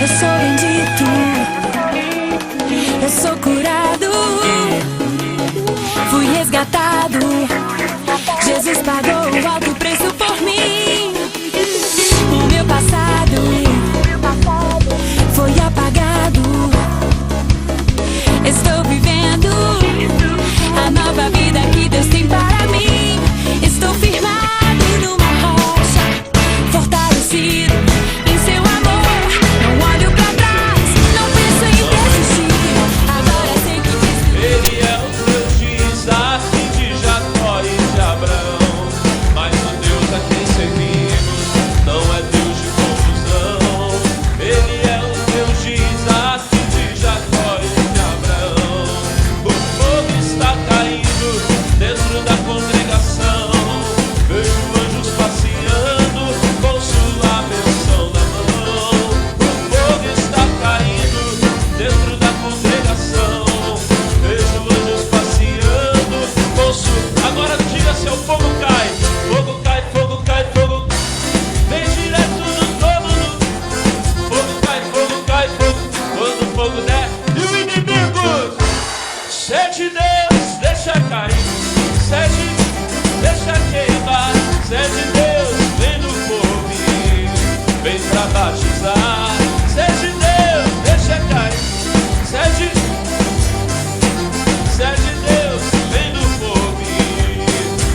Eu sou bendito, eu sou curado, fui resgatado. Jesus pagou o alto preço por mim. O meu passado foi apagado. Estou vivendo a nova vida que Deus tem para mim. Estou firmado numa rocha, fortalecido em seu amor. Não olho pra trás, não penso em desistir. Agora sei que Ele é o Deus de Isaac, de Jacó e de Abraão. Mas o Deus a quem servimos não é Deus de confusão. Ele é o Deus de Isaac, de Jacó e de Abraão. O fogo está caindo dentro da congregação. Vejo anjos passeando com sua bênção na mão. O fogo está caindo dentro da congregação. Vejo anjos passeando com sua... Agora diga se o fogo cai. Fogo cai, fogo cai, fogo. Vem direto no trono. Fogo cai, fogo. Quando o fogo der. E o inimigo, sede Deus, deixa cair. Sede, deixa queimar. Sede Deus, vem no fogo, vem pra batizar. Sede Deus, deixa cair. Sede Deus, vem no fogo,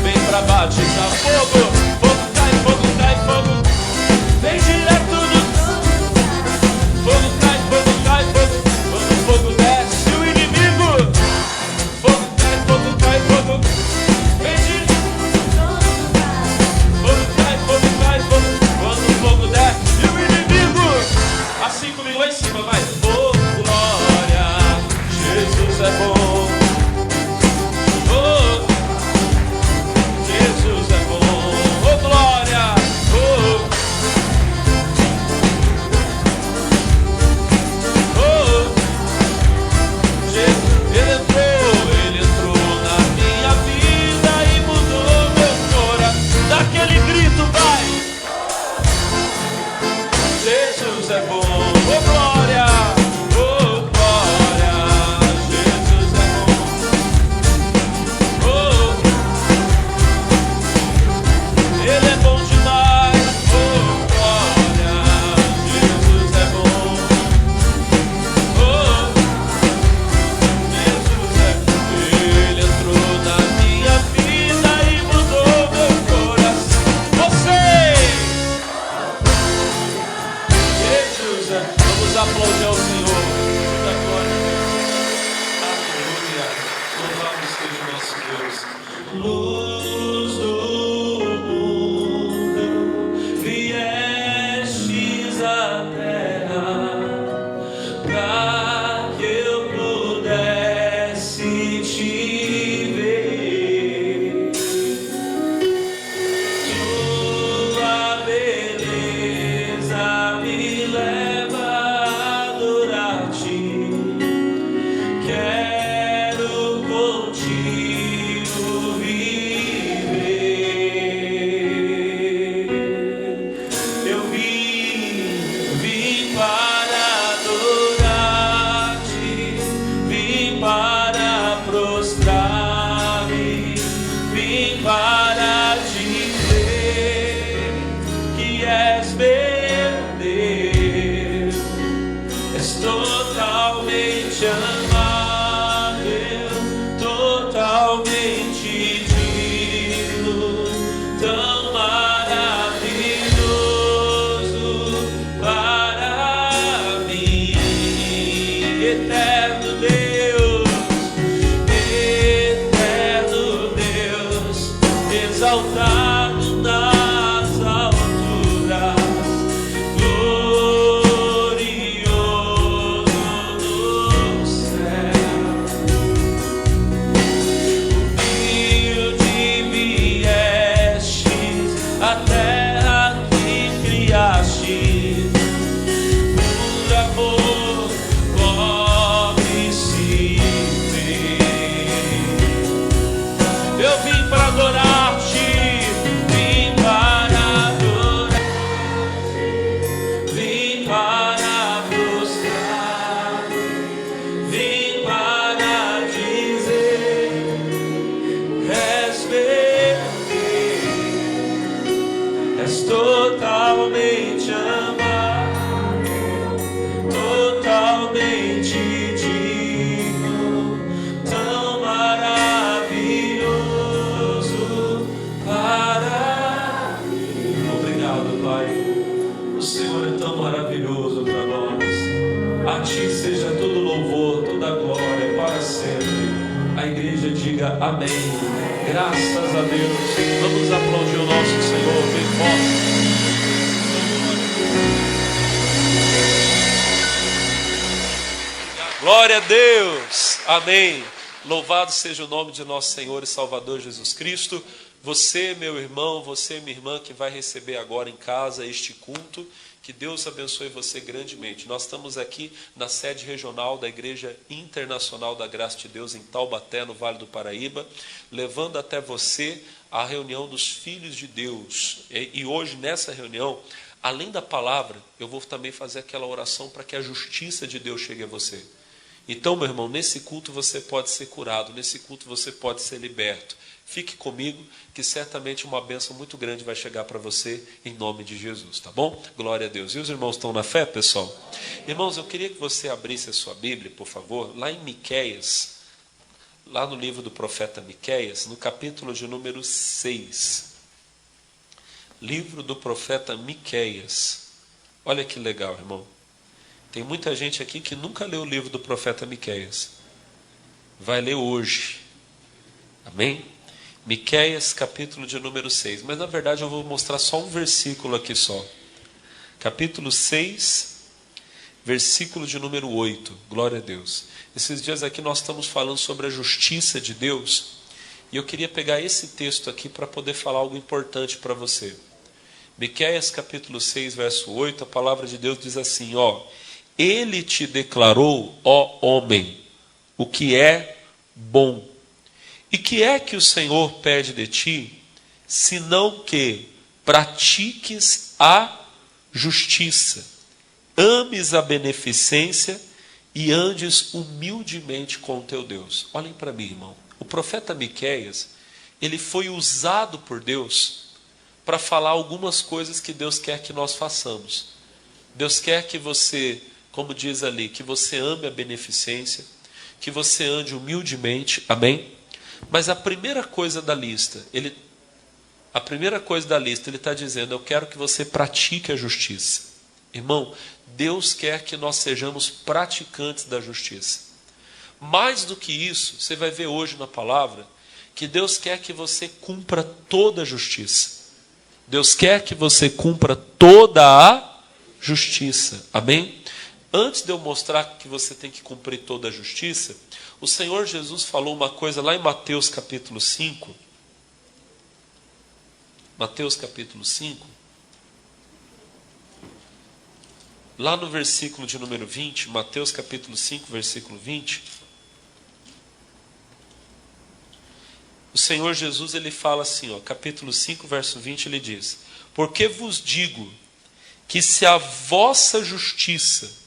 vem pra batizar. Fogo, fogo cai, fogo. Vem direto no fogo cai, fogo. Quando o fogo desce, o inimigo, fogo cai, fogo. Vem direto. Fogo cai, fogo. Quando o fogo desce, e o inimigo, assim comigo lá em cima, vai. Oh, glória, Jesus é bom. Oh, Jesus é bom. Oh, glória. Oh, Jesus, Ele entrou na minha vida e mudou meu coração. Dá aquele grito, vai. Jesus é bom. Oh, glória. Oh, glória. Jesus é bom. Oh, Ele é bom demais. Oh, glória. Jesus é bom. Oh, Jesus é bom. Ele entrou na minha vida e mudou meu coração. Você, Jesus é. Vamos aplaudir ao Senhor. Diga glória a Deus. Aleluia. Louvado seja o nosso Deus. Luz do mundo, viestes à terra, pra que eu pudesse te ver. Tua beleza me leva a adorar-te. Quero contigo viver. Eu vim ti seja todo louvor, toda glória para sempre. A igreja diga amém. Graças a Deus. Vamos aplaudir o nosso Senhor bem forte. Glória a Deus. Amém. Louvado seja o nome de nosso Senhor e Salvador Jesus Cristo. Você, meu irmão, você, minha irmã, que vai receber agora em casa este culto, que Deus abençoe você grandemente. Nós estamos aqui na sede regional da Igreja Internacional da Graça de Deus, em Taubaté, no Vale do Paraíba, levando até você a reunião dos filhos de Deus. E hoje, nessa reunião, além da palavra, eu vou também fazer aquela oração para que a justiça de Deus chegue a você. Então, meu irmão, nesse culto você pode ser curado, nesse culto você pode ser liberto. Fique comigo, que certamente uma bênção muito grande vai chegar para você, em nome de Jesus, tá bom? Glória a Deus. E os irmãos estão na fé, pessoal? Irmãos, eu queria que você abrisse a sua Bíblia, por favor, lá em Miqueias, lá no livro do profeta Miqueias, no capítulo de número 6. Livro do profeta Miqueias. Olha que legal, irmão. Tem muita gente aqui que nunca leu o livro do profeta Miqueias. Vai ler hoje. Amém? Miqueias, capítulo de número 6. Mas na verdade eu vou mostrar só um versículo aqui só. Capítulo 6, versículo de número 8. Glória a Deus. Esses dias aqui nós estamos falando sobre a justiça de Deus. E eu queria pegar esse texto aqui para poder falar algo importante para você. Miqueias, capítulo 6, verso 8. A palavra de Deus diz assim, ó: Ele te declarou, ó homem, o que é bom. E que é que o Senhor pede de ti, senão que pratiques a justiça, ames a beneficência e andes humildemente com o teu Deus. Olhem para mim, irmão. O profeta Miqueias, ele foi usado por Deus para falar algumas coisas que Deus quer que nós façamos. Deus quer que você, como diz ali, que você ame a beneficência, que você ande humildemente, amém? Mas a primeira coisa da lista, ele está dizendo, eu quero que você pratique a justiça. Irmão, Deus quer que nós sejamos praticantes da justiça. Mais do que isso, você vai ver hoje na palavra, que Deus quer que você cumpra toda a justiça. Deus quer que você cumpra toda a justiça. Amém? Antes de eu mostrar que você tem que cumprir toda a justiça, o Senhor Jesus falou uma coisa lá em Mateus capítulo 5. Mateus capítulo 5. Lá no versículo de número 20, Mateus capítulo 5, versículo 20. O Senhor Jesus, ele fala assim, ó, capítulo 5, verso 20, ele diz: Porque vos digo que se a vossa justiça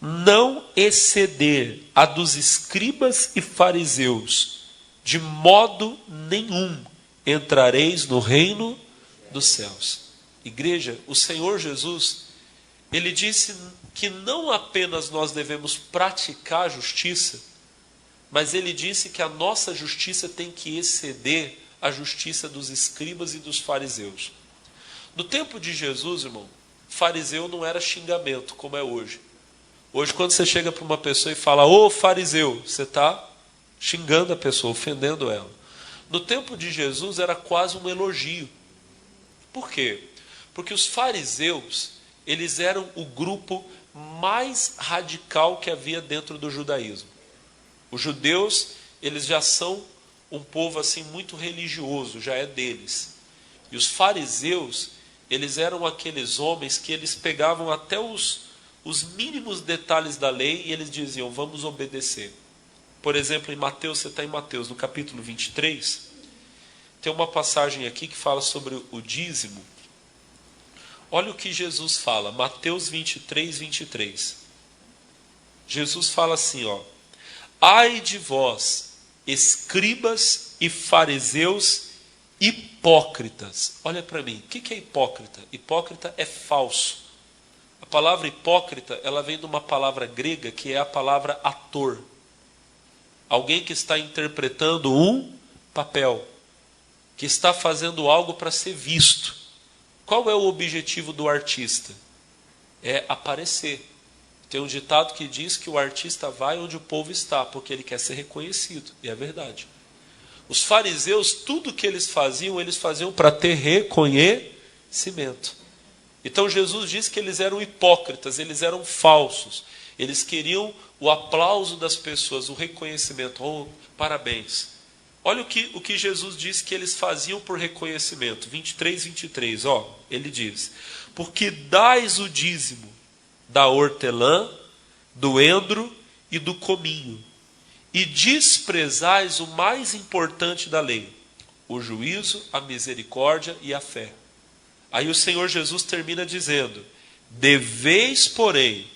não exceder a dos escribas e fariseus, de modo nenhum entrareis no reino dos céus. Igreja, o Senhor Jesus, ele disse que não apenas nós devemos praticar a justiça, mas ele disse que a nossa justiça tem que exceder a justiça dos escribas e dos fariseus. No tempo de Jesus, irmão, fariseu não era xingamento como é hoje. Hoje, quando você chega para uma pessoa e fala, ô fariseu, você está xingando a pessoa, ofendendo ela. No tempo de Jesus era quase um elogio. Por quê? Porque os fariseus, eles eram o grupo mais radical que havia dentro do judaísmo. Os judeus, eles já são um povo assim muito religioso, já é deles. E os fariseus, eles eram aqueles homens que eles pegavam até os mínimos detalhes da lei e eles diziam, vamos obedecer. Por exemplo, em Mateus, você está em Mateus, no capítulo 23, tem uma passagem aqui que fala sobre o dízimo. Olha o que Jesus fala, Mateus 23, 23. Jesus fala assim, ó: Ai de vós, escribas e fariseus hipócritas. Olha para mim, o que é hipócrita? Hipócrita é falso. A palavra hipócrita, ela vem de uma palavra grega que é a palavra ator. Alguém que está interpretando um papel, que está fazendo algo para ser visto. Qual é o objetivo do artista? É aparecer. Tem um ditado que diz que o artista vai onde o povo está, porque ele quer ser reconhecido. E é verdade. Os fariseus, tudo que eles faziam para ter reconhecimento. Então Jesus diz que eles eram hipócritas, eles eram falsos. Eles queriam o aplauso das pessoas, o reconhecimento. Oh, parabéns. Olha o que Jesus diz que eles faziam por reconhecimento. 23, ele diz: porque dais o dízimo da hortelã, do endro e do cominho, e desprezais o mais importante da lei, o juízo, a misericórdia e a fé. Aí o Senhor Jesus termina dizendo: deveis, porém,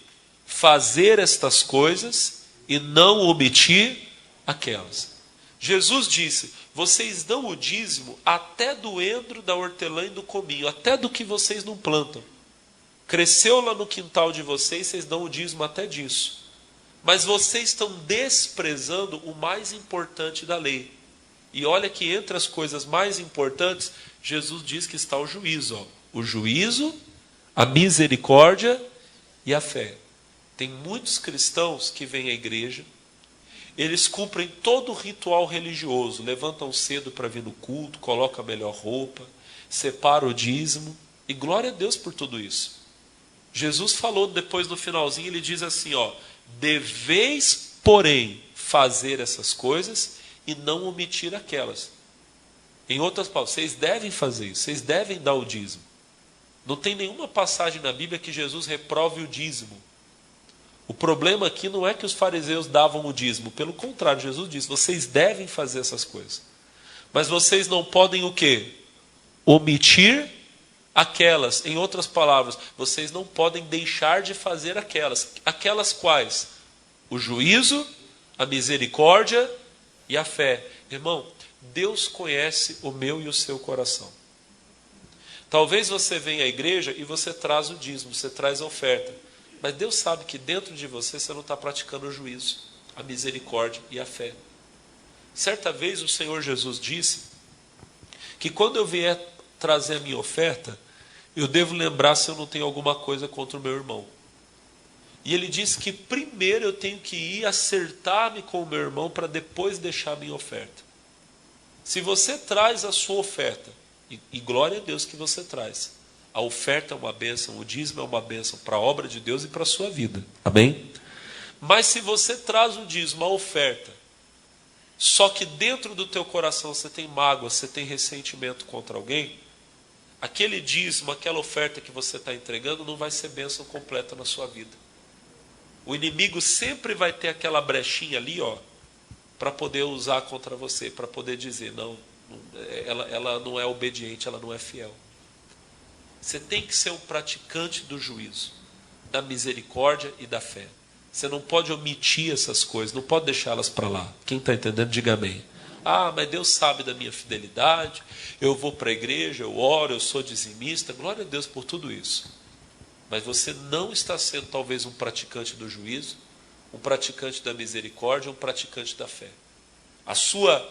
fazer estas coisas e não omitir aquelas. Jesus disse: vocês dão o dízimo até do endro, da hortelã e do cominho, até do que vocês não plantam. Cresceu lá no quintal de vocês, vocês dão o dízimo até disso. Mas vocês estão desprezando o mais importante da lei. E olha que entre as coisas mais importantes, Jesus diz que está o juízo. O juízo, a misericórdia e a fé. Tem muitos cristãos que vêm à igreja, eles cumprem todo o ritual religioso, levantam cedo para vir no culto, colocam a melhor roupa, separam o dízimo, e glória a Deus por tudo isso. Jesus falou depois no finalzinho, ele diz assim, deveis, porém, fazer essas coisas e não omitir aquelas. Em outras palavras, vocês devem fazer isso, vocês devem dar o dízimo. Não tem nenhuma passagem na Bíblia que Jesus reprove o dízimo. O problema aqui não é que os fariseus davam o dízimo. Pelo contrário, Jesus disse, vocês devem fazer essas coisas. Mas vocês não podem o quê? Omitir aquelas. Em outras palavras, vocês não podem deixar de fazer aquelas. Aquelas quais? O juízo, a misericórdia e a fé. Irmão, Deus conhece o meu e o seu coração. Talvez você venha à igreja e você traz o dízimo, você traz a oferta. Mas Deus sabe que dentro de você não está praticando o juízo, a misericórdia e a fé. Certa vez o Senhor Jesus disse que quando eu vier trazer a minha oferta, eu devo lembrar se eu não tenho alguma coisa contra o meu irmão. E ele disse que primeiro eu tenho que ir acertar-me com o meu irmão para depois deixar a minha oferta. Se você traz a sua oferta, e glória a Deus que você traz, a oferta é uma bênção, o dízimo é uma bênção para a obra de Deus e para a sua vida. Amém? Mas se você traz o dízimo, a oferta, só que dentro do teu coração você tem mágoa, você tem ressentimento contra alguém, aquele dízimo, aquela oferta que você está entregando não vai ser bênção completa na sua vida. O inimigo sempre vai ter aquela brechinha ali, para poder usar contra você, para poder dizer, não, ela não é obediente, ela não é fiel. Você tem que ser um praticante do juízo, da misericórdia e da fé. Você não pode omitir essas coisas, não pode deixá-las para lá. Quem está entendendo, diga amém. Mas Deus sabe da minha fidelidade, eu vou para a igreja, eu oro, eu sou dizimista, glória a Deus por tudo isso. Mas você não está sendo talvez um praticante do juízo, um praticante da misericórdia, um praticante da fé. A sua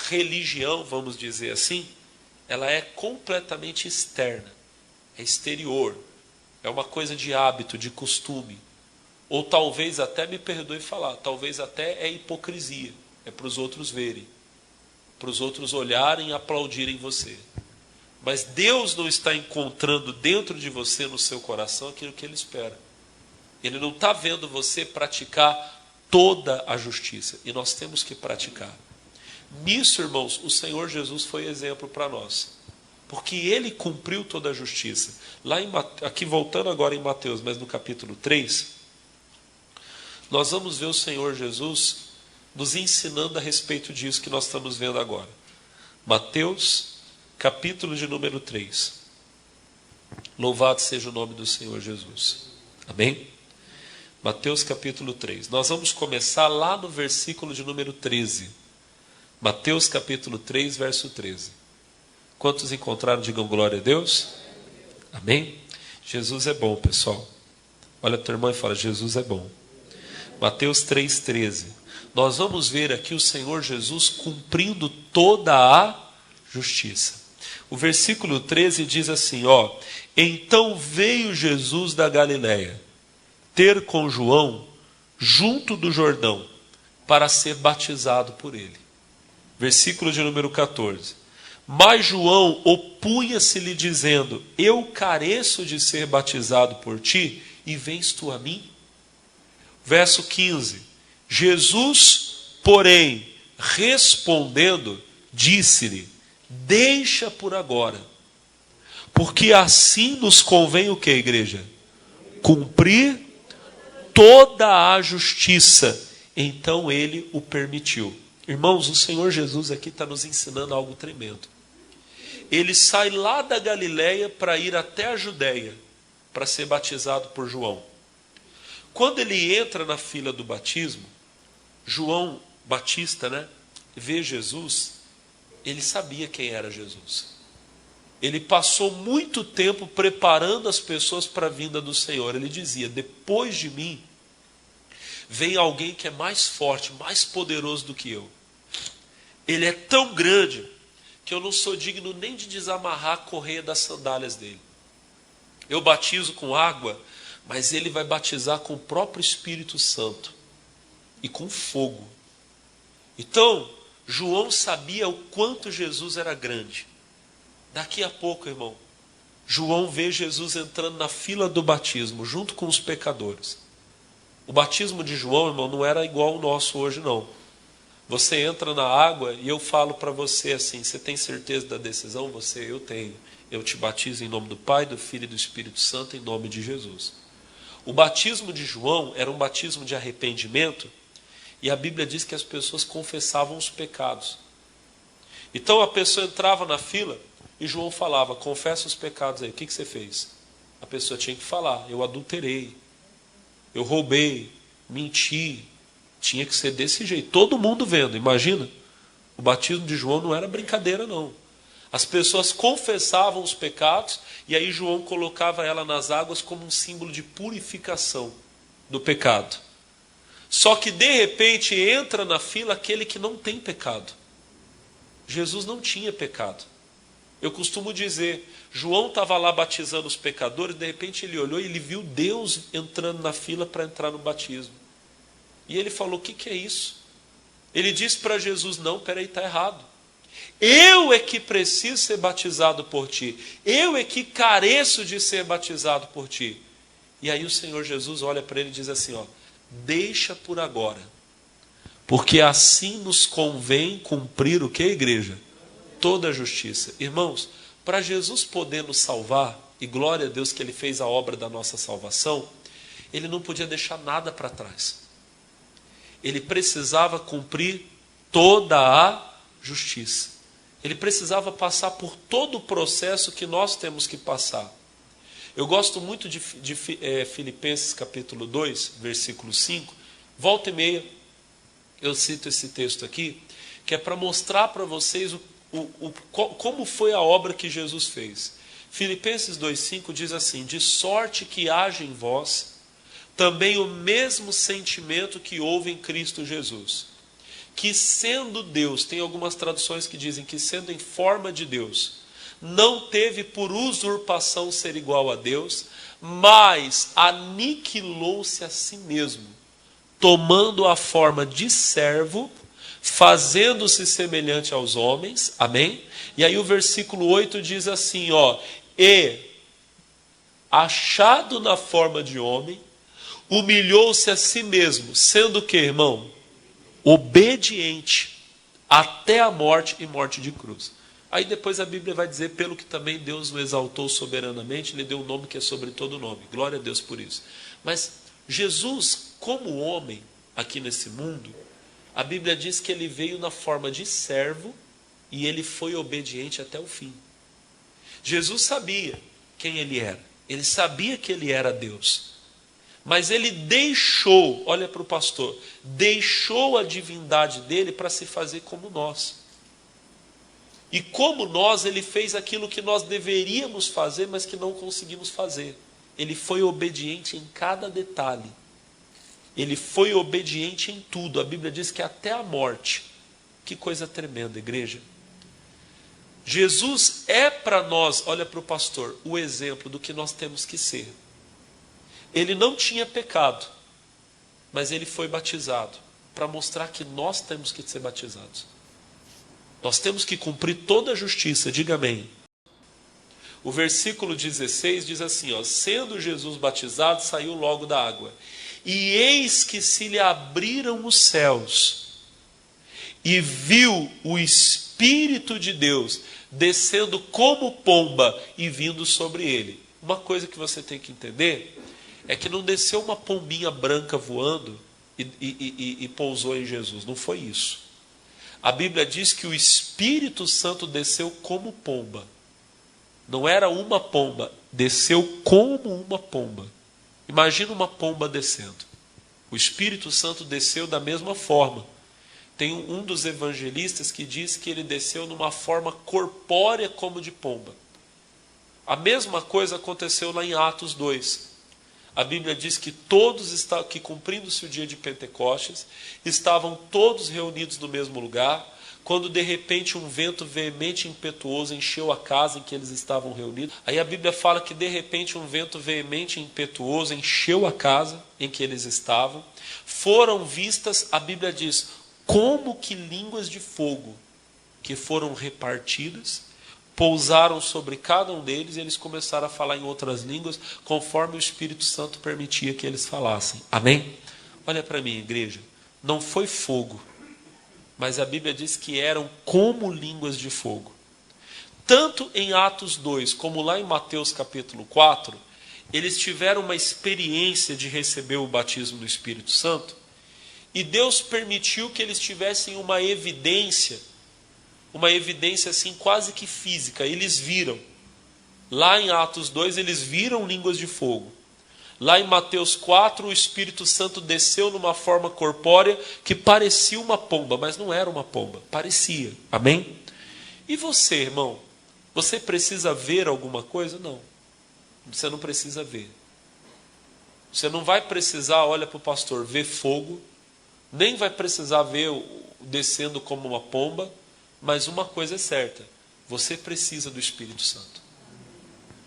religião, vamos dizer assim, ela é completamente externa. É exterior, é uma coisa de hábito, de costume. Ou talvez até, me perdoe falar, talvez até é hipocrisia. É para os outros verem, para os outros olharem e aplaudirem você. Mas Deus não está encontrando dentro de você, no seu coração, aquilo que Ele espera. Ele não está vendo você praticar toda a justiça. E nós temos que praticar. Nisso, irmãos, o Senhor Jesus foi exemplo para nós. Porque Ele cumpriu toda a justiça. Aqui voltando agora em Mateus, mas no capítulo 3, nós vamos ver o Senhor Jesus nos ensinando a respeito disso que nós estamos vendo agora. Mateus, capítulo de número 3. Louvado seja o nome do Senhor Jesus. Amém? Mateus capítulo 3. Nós vamos começar lá no versículo de número 13. Mateus capítulo 3, verso 13. Quantos encontraram, digam glória a Deus? Amém? Jesus é bom, pessoal. Olha teu irmão e fala, Jesus é bom. Mateus 3,13. Nós vamos ver aqui o Senhor Jesus cumprindo toda a justiça. O versículo 13 diz assim, então veio Jesus da Galileia, ter com João junto do Jordão para ser batizado por ele. Versículo de número 14. Mas João opunha-se-lhe dizendo: eu careço de ser batizado por ti, e vens tu a mim? Verso 15. Jesus, porém, respondendo, disse-lhe: deixa por agora, porque assim nos convém o que, igreja? Cumprir toda a justiça. Então ele o permitiu. Irmãos, o Senhor Jesus aqui está nos ensinando algo tremendo. Ele sai lá da Galileia para ir até a Judéia, para ser batizado por João. Quando ele entra na fila do batismo, João Batista, vê Jesus, ele sabia quem era Jesus. Ele passou muito tempo preparando as pessoas para a vinda do Senhor. Ele dizia: depois de mim, vem alguém que é mais forte, mais poderoso do que eu. Ele é tão grande que eu não sou digno nem de desamarrar a correia das sandálias dele. Eu batizo com água, mas ele vai batizar com o próprio Espírito Santo e com fogo. Então, João sabia o quanto Jesus era grande. Daqui a pouco, irmão, João vê Jesus entrando na fila do batismo, junto com os pecadores. O batismo de João, irmão, não era igual ao nosso hoje, não. Você entra na água e eu falo para você assim: você tem certeza da decisão? Eu tenho. Eu te batizo em nome do Pai, do Filho e do Espírito Santo, em nome de Jesus. O batismo de João era um batismo de arrependimento, e a Bíblia diz que as pessoas confessavam os pecados. Então a pessoa entrava na fila e João falava: confessa os pecados aí. O que você fez? A pessoa tinha que falar: eu adulterei, eu roubei, menti. Tinha que ser desse jeito, todo mundo vendo. Imagina, o batismo de João não era brincadeira, não. As pessoas confessavam os pecados, e aí João colocava ela nas águas como um símbolo de purificação do pecado. Só que de repente entra na fila aquele que não tem pecado. Jesus não tinha pecado. Eu costumo dizer, João estava lá batizando os pecadores, de repente ele olhou e ele viu Deus entrando na fila para entrar no batismo. E ele falou: o que é isso? Ele disse para Jesus: não, peraí, está errado. Eu é que preciso ser batizado por ti. Eu é que careço de ser batizado por ti. E aí o Senhor Jesus olha para ele e diz assim: deixa por agora, porque assim nos convém cumprir o que, igreja? Toda a justiça. Irmãos, para Jesus poder nos salvar, e glória a Deus que Ele fez a obra da nossa salvação, Ele não podia deixar nada para trás. Ele precisava cumprir toda a justiça. Ele precisava passar por todo o processo que nós temos que passar. Eu gosto muito de Filipenses capítulo 2, versículo 5. Volta e meia, eu cito esse texto aqui, que é para mostrar para vocês como foi a obra que Jesus fez. Filipenses 2,5 diz assim: de sorte que haja em vós também o mesmo sentimento que houve em Cristo Jesus, que sendo Deus, tem algumas traduções que dizem que sendo em forma de Deus, não teve por usurpação ser igual a Deus, mas aniquilou-se a si mesmo, tomando a forma de servo, fazendo-se semelhante aos homens. Amém? E aí o versículo 8 diz assim, e achado na forma de homem, humilhou-se a si mesmo, sendo que, irmão, obediente até a morte e morte de cruz. Aí depois a Bíblia vai dizer: pelo que também Deus o exaltou soberanamente, lhe deu um nome que é sobre todo nome. Glória a Deus por isso. Mas Jesus, como homem aqui nesse mundo, a Bíblia diz que ele veio na forma de servo e ele foi obediente até o fim. Jesus sabia quem ele era. Ele sabia que ele era Deus. Mas ele deixou, olha para o pastor, deixou a divindade dele para se fazer como nós. E como nós, ele fez aquilo que nós deveríamos fazer, mas que não conseguimos fazer. Ele foi obediente em cada detalhe. Ele foi obediente em tudo. A Bíblia diz que até a morte. Que coisa tremenda, igreja. Jesus é para nós, olha para o pastor, o exemplo do que nós temos que ser. ele não tinha pecado, mas ele foi batizado para mostrar que nós temos que ser batizados. Nós temos que cumprir toda a justiça, diga amém. O versículo 16 diz assim, ó, sendo Jesus batizado, saiu logo da água. E eis que se lhe abriram os céus, e viu o Espírito de Deus descendo como pomba e vindo sobre ele. Uma coisa que você tem que entender é que não desceu uma pombinha branca voando e pousou em Jesus. Não foi isso. A Bíblia diz que o Espírito Santo desceu como pomba. Não era uma pomba, desceu como uma pomba. Imagina uma pomba descendo. O Espírito Santo desceu da mesma forma. Tem um dos evangelistas que diz que ele desceu numa forma corpórea como de pomba. A mesma coisa aconteceu lá em Atos 2. A Bíblia diz que todos que cumprindo-se o dia de Pentecostes, estavam todos reunidos no mesmo lugar, quando de repente um vento veemente e impetuoso encheu a casa em que eles estavam reunidos. Aí a Bíblia fala que de repente um vento veemente e impetuoso encheu a casa em que eles estavam. Foram vistas, a Bíblia diz, como que línguas de fogo, que foram repartidas, pousaram sobre cada um deles e eles começaram a falar em outras línguas, conforme o Espírito Santo permitia que eles falassem. Amém? Olha para mim, igreja. Não foi fogo, mas a Bíblia diz que eram como línguas de fogo. Tanto em Atos 2, como lá em Mateus capítulo 4, eles tiveram uma experiência de receber o batismo do Espírito Santo, e Deus permitiu que eles tivessem uma evidência assim quase que física. Eles viram. Lá em Atos 2, eles viram línguas de fogo. Lá em Mateus 4, o Espírito Santo desceu numa forma corpórea que parecia uma pomba, mas não era uma pomba, parecia. Amém? E você, irmão? Você precisa ver alguma coisa? Não. Você não precisa ver. Você não vai precisar, olha para o pastor, ver fogo, nem vai precisar ver descendo como uma pomba, mas uma coisa é certa, você precisa do Espírito Santo.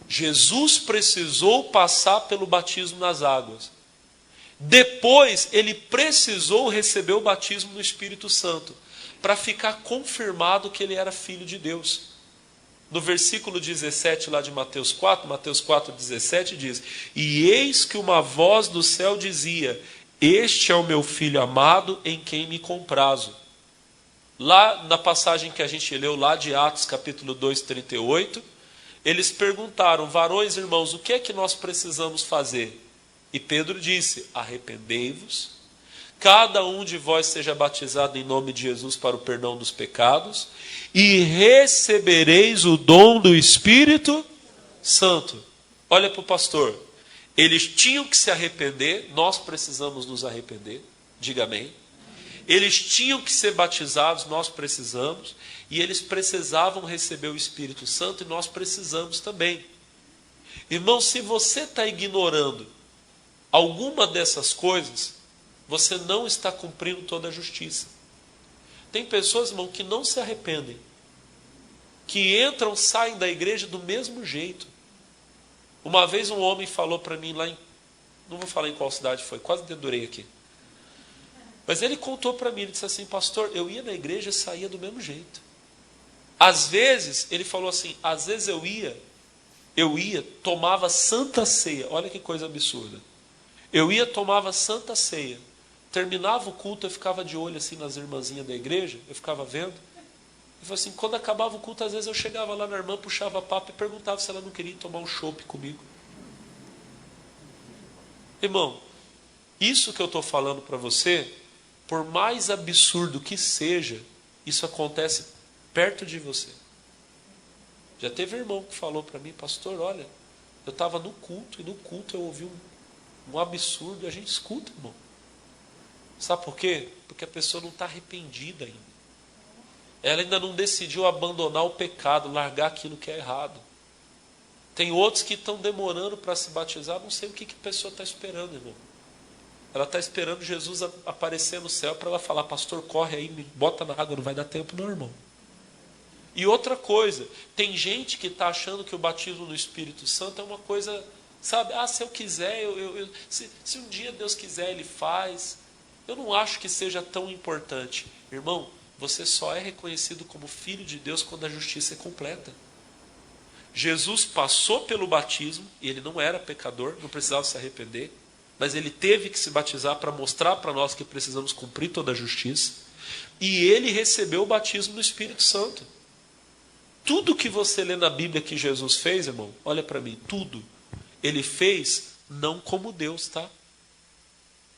Jesus precisou passar pelo batismo nas águas. Depois, ele precisou receber o batismo no Espírito Santo, para ficar confirmado que ele era filho de Deus. No versículo 17 lá de Mateus 4:17 diz, e eis que uma voz do céu dizia, este é o meu filho amado, em quem me comprazo. Lá na passagem que a gente leu lá de Atos capítulo 2, 38, eles perguntaram, varões irmãos, o que é que nós precisamos fazer? E Pedro disse, arrependei-vos, cada um de vós seja batizado em nome de Jesus para o perdão dos pecados, e recebereis o dom do Espírito Santo. Olha para o pastor, eles tinham que se arrepender, nós precisamos nos arrepender, diga amém. Eles tinham que ser batizados, nós precisamos, e eles precisavam receber o Espírito Santo, e nós precisamos também. Irmão, se você está ignorando alguma dessas coisas, você não está cumprindo toda a justiça. Tem pessoas, irmão, que não se arrependem, que entram, saem da igreja do mesmo jeito. Uma vez um homem falou para mim lá em, não vou falar em qual cidade foi, quase dedurei aqui. Mas ele contou para mim, ele disse assim, pastor, eu ia na igreja e saía do mesmo jeito. Às vezes, ele falou assim, às vezes eu ia, tomava santa ceia, olha que coisa absurda. Eu ia, tomava santa ceia, terminava o culto, eu ficava de olho assim nas irmãzinhas da igreja, eu ficava vendo. E falou assim, quando acabava o culto, às vezes eu chegava lá na irmã, puxava papo e perguntava se ela não queria tomar um chopp comigo. Irmão, isso que eu estou falando para você, por mais absurdo que seja, isso acontece perto de você. Já teve irmão que falou para mim, pastor, olha, eu estava no culto, e no culto eu ouvi um absurdo, e a gente escuta, irmão. Sabe por quê? Porque a pessoa não está arrependida ainda. Ela ainda não decidiu abandonar o pecado, largar aquilo que é errado. Tem outros que estão demorando para se batizar, não sei o que a pessoa está esperando, irmão. Ela está esperando Jesus aparecer no céu para ela falar, pastor, corre aí, me bota na água, não vai dar tempo não, irmão. E outra coisa, tem gente que está achando que o batismo no Espírito Santo é uma coisa Sabe? Se eu quiser, se um dia Deus quiser, Ele faz. Eu não acho que seja tão importante. Irmão, você só é reconhecido como filho de Deus quando a justiça é completa. Jesus passou pelo batismo, e ele não era pecador, não precisava se arrepender, mas ele teve que se batizar para mostrar para nós que precisamos cumprir toda a justiça. E ele recebeu o batismo do Espírito Santo. Tudo que você lê na Bíblia que Jesus fez, irmão, olha para mim, tudo. Ele fez não como Deus, tá?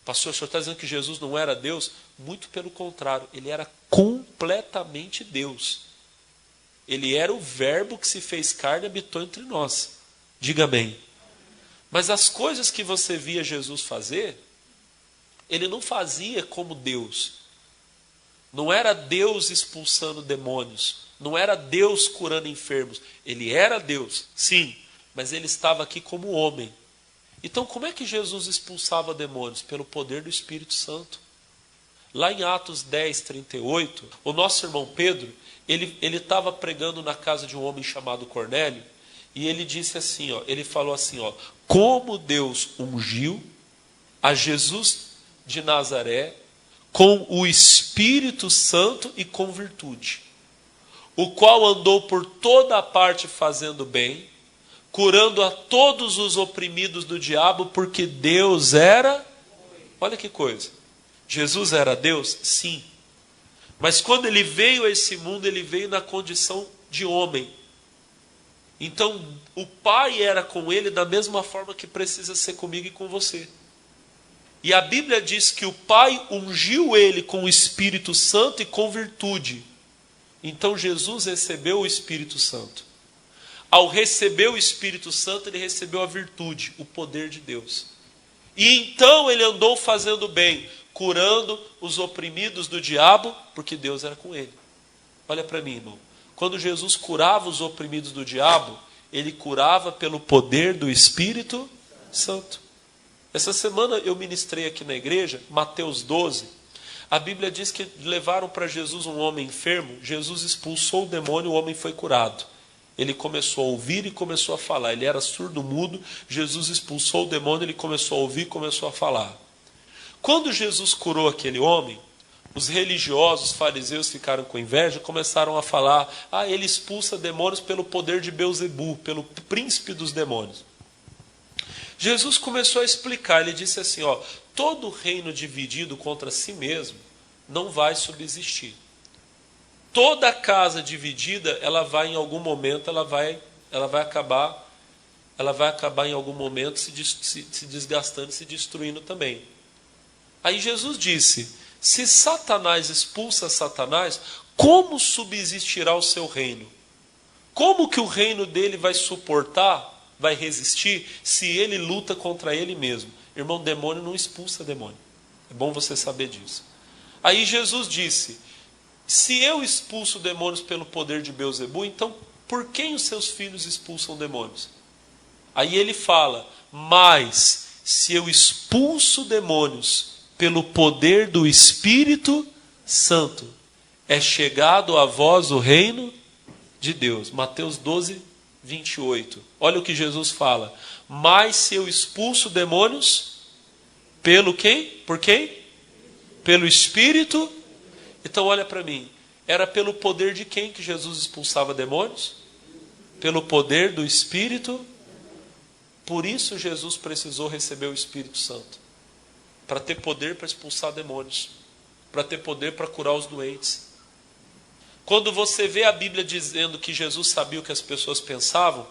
Pastor, o senhor está dizendo que Jesus não era Deus? Muito pelo contrário, ele era completamente Deus. Ele era o verbo que se fez carne e habitou entre nós. Diga amém. Mas as coisas que você via Jesus fazer, ele não fazia como Deus. Não era Deus expulsando demônios. Não era Deus curando enfermos. Ele era Deus, sim, mas ele estava aqui como homem. Então, como é que Jesus expulsava demônios? Pelo poder do Espírito Santo. Lá em Atos 10, 38, o nosso irmão Pedro, ele estava pregando na casa de um homem chamado Cornélio, e ele disse assim, ele falou assim, como Deus ungiu a Jesus de Nazaré com o Espírito Santo e com virtude, o qual andou por toda a parte fazendo bem, curando a todos os oprimidos do diabo, porque Deus era... Olha que coisa. Jesus era Deus? Sim. Mas quando ele veio a esse mundo, ele veio na condição de homem. Então, o Pai era com ele da mesma forma que precisa ser comigo e com você. E a Bíblia diz que o Pai ungiu ele com o Espírito Santo e com virtude. Então, Jesus recebeu o Espírito Santo. Ao receber o Espírito Santo, ele recebeu a virtude, o poder de Deus. E então ele andou fazendo bem, curando os oprimidos do diabo, porque Deus era com ele. Olha para mim, irmão. Quando Jesus curava os oprimidos do diabo, ele curava pelo poder do Espírito Santo. Essa semana eu ministrei aqui na igreja, Mateus 12. A Bíblia diz que levaram para Jesus um homem enfermo. Jesus expulsou o demônio, o homem foi curado. Ele começou a ouvir e começou a falar. Ele era surdo-mudo. Jesus expulsou o demônio, ele começou a ouvir e começou a falar. Quando Jesus curou aquele homem, os religiosos, os fariseus ficaram com inveja, começaram a falar, ele expulsa demônios pelo poder de Belzebu, pelo príncipe dos demônios. Jesus começou a explicar, ele disse assim, todo reino dividido contra si mesmo não vai subsistir. Toda casa dividida, ela vai em algum momento, ela vai acabar em algum momento se desgastando, se destruindo também. Aí Jesus disse, se Satanás expulsa Satanás, como subsistirá o seu reino? Como que o reino dele vai suportar, vai resistir, se ele luta contra ele mesmo? Irmão, demônio não expulsa demônio. É bom você saber disso. Aí Jesus disse, se eu expulso demônios pelo poder de Belzebu, então por quem os seus filhos expulsam demônios? Aí ele fala, mas se eu expulso demônios pelo poder do Espírito Santo, é chegado a vós o reino de Deus. Mateus 12, 28. Olha o que Jesus fala. Mas se eu expulso demônios, pelo quem? Por quem? Pelo Espírito. Então olha para mim. Era pelo poder de quem que Jesus expulsava demônios? Pelo poder do Espírito. Por isso Jesus precisou receber o Espírito Santo. Para ter poder para expulsar demônios. Para ter poder para curar os doentes. Quando você vê a Bíblia dizendo que Jesus sabia o que as pessoas pensavam,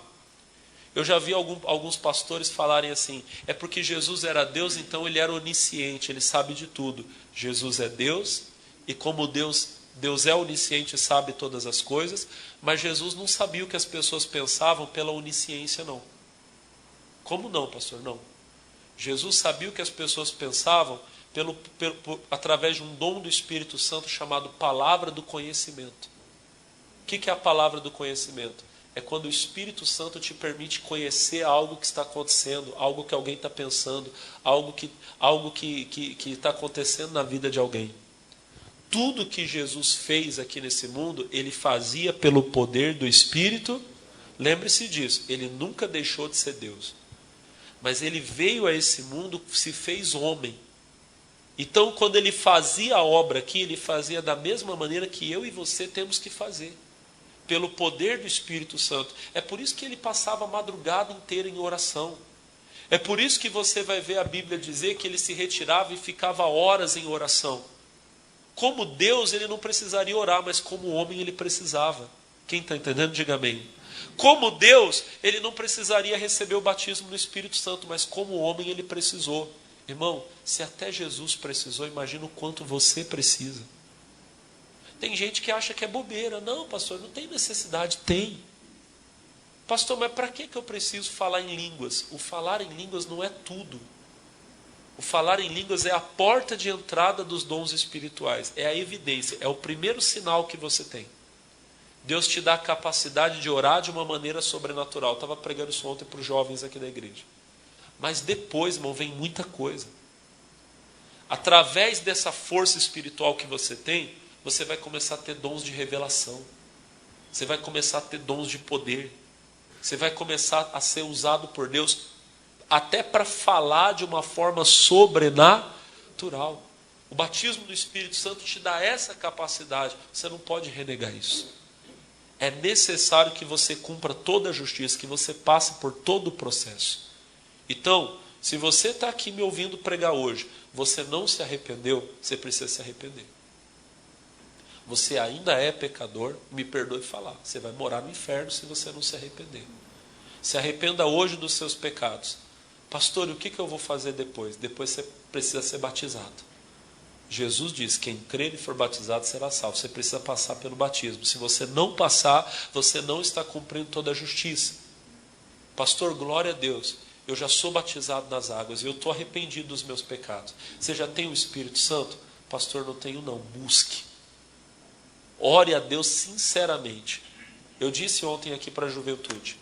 eu já vi alguns pastores falarem assim, é porque Jesus era Deus, então ele era onisciente, ele sabe de tudo. Jesus é Deus, e como Deus é onisciente e sabe todas as coisas, mas Jesus não sabia o que as pessoas pensavam pela onisciência, não. Como não, pastor? Não. Jesus sabia o que as pessoas pensavam através de um dom do Espírito Santo chamado palavra do conhecimento. O que é a palavra do conhecimento? É quando o Espírito Santo te permite conhecer algo que está acontecendo, algo que alguém está pensando, algo que está acontecendo na vida de alguém. Tudo que Jesus fez aqui nesse mundo, ele fazia pelo poder do Espírito. Lembre-se disso, ele nunca deixou de ser Deus. mas ele veio a esse mundo, se fez homem. Então, quando ele fazia a obra aqui, ele fazia da mesma maneira que eu e você temos que fazer, pelo poder do Espírito Santo. É por isso que ele passava a madrugada inteira em oração. É por isso que você vai ver a Bíblia dizer que ele se retirava e ficava horas em oração. Como Deus, ele não precisaria orar, mas como homem ele precisava. Quem está entendendo, diga amém. Como Deus, ele não precisaria receber o batismo no Espírito Santo, mas como homem ele precisou. Irmão, se até Jesus precisou, imagina o quanto você precisa. Tem gente que acha que é bobeira. Não, pastor, não tem necessidade. Tem. Pastor, mas para que eu preciso falar em línguas? O falar em línguas não é tudo. O falar em línguas é a porta de entrada dos dons espirituais. É a evidência, é o primeiro sinal que você tem. Deus te dá a capacidade de orar de uma maneira sobrenatural. Eu estava pregando isso ontem para os jovens aqui da igreja. Mas depois, irmão, vem muita coisa. Através dessa força espiritual que você tem, você vai começar a ter dons de revelação. Você vai começar a ter dons de poder. Você vai começar a ser usado por Deus até para falar de uma forma sobrenatural. O batismo do Espírito Santo te dá essa capacidade. Você não pode renegar isso. É necessário que você cumpra toda a justiça, que você passe por todo o processo. Então, se você está aqui me ouvindo pregar hoje, você não se arrependeu, você precisa se arrepender. Você ainda é pecador, me perdoe falar, você vai morar no inferno se você não se arrepender. Se arrependa hoje dos seus pecados. Pastor, e o que eu vou fazer depois? Depois você precisa ser batizado. Jesus diz, quem crer e for batizado será salvo. Você precisa passar pelo batismo. Se você não passar, você não está cumprindo toda a justiça. Pastor, glória a Deus. Eu já sou batizado nas águas e eu estou arrependido dos meus pecados. Você já tem o Espírito Santo? Pastor, não tenho não. Busque. Ore a Deus sinceramente. Eu disse ontem aqui para a juventude.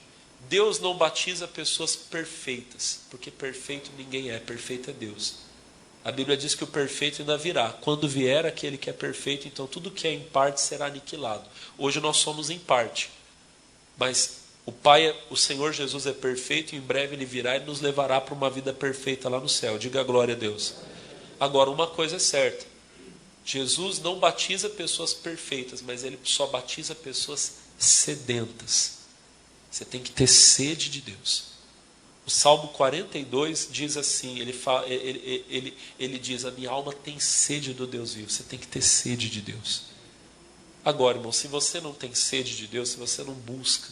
Deus não batiza pessoas perfeitas. Porque perfeito ninguém é. Perfeito é Deus. A Bíblia diz que o perfeito ainda virá. Quando vier aquele que é perfeito, então tudo que é em parte será aniquilado. Hoje nós somos em parte. Mas o Pai, o Senhor Jesus é perfeito e em breve Ele virá e nos levará para uma vida perfeita lá no céu. Diga glória a Deus. Agora, uma coisa é certa. Jesus não batiza pessoas perfeitas, mas Ele só batiza pessoas sedentas. Você tem que ter sede de Deus. O Salmo 42 diz assim, ele diz, a minha alma tem sede do Deus vivo. Você tem que ter sede de Deus. Agora, irmão, se você não tem sede de Deus, se você não busca,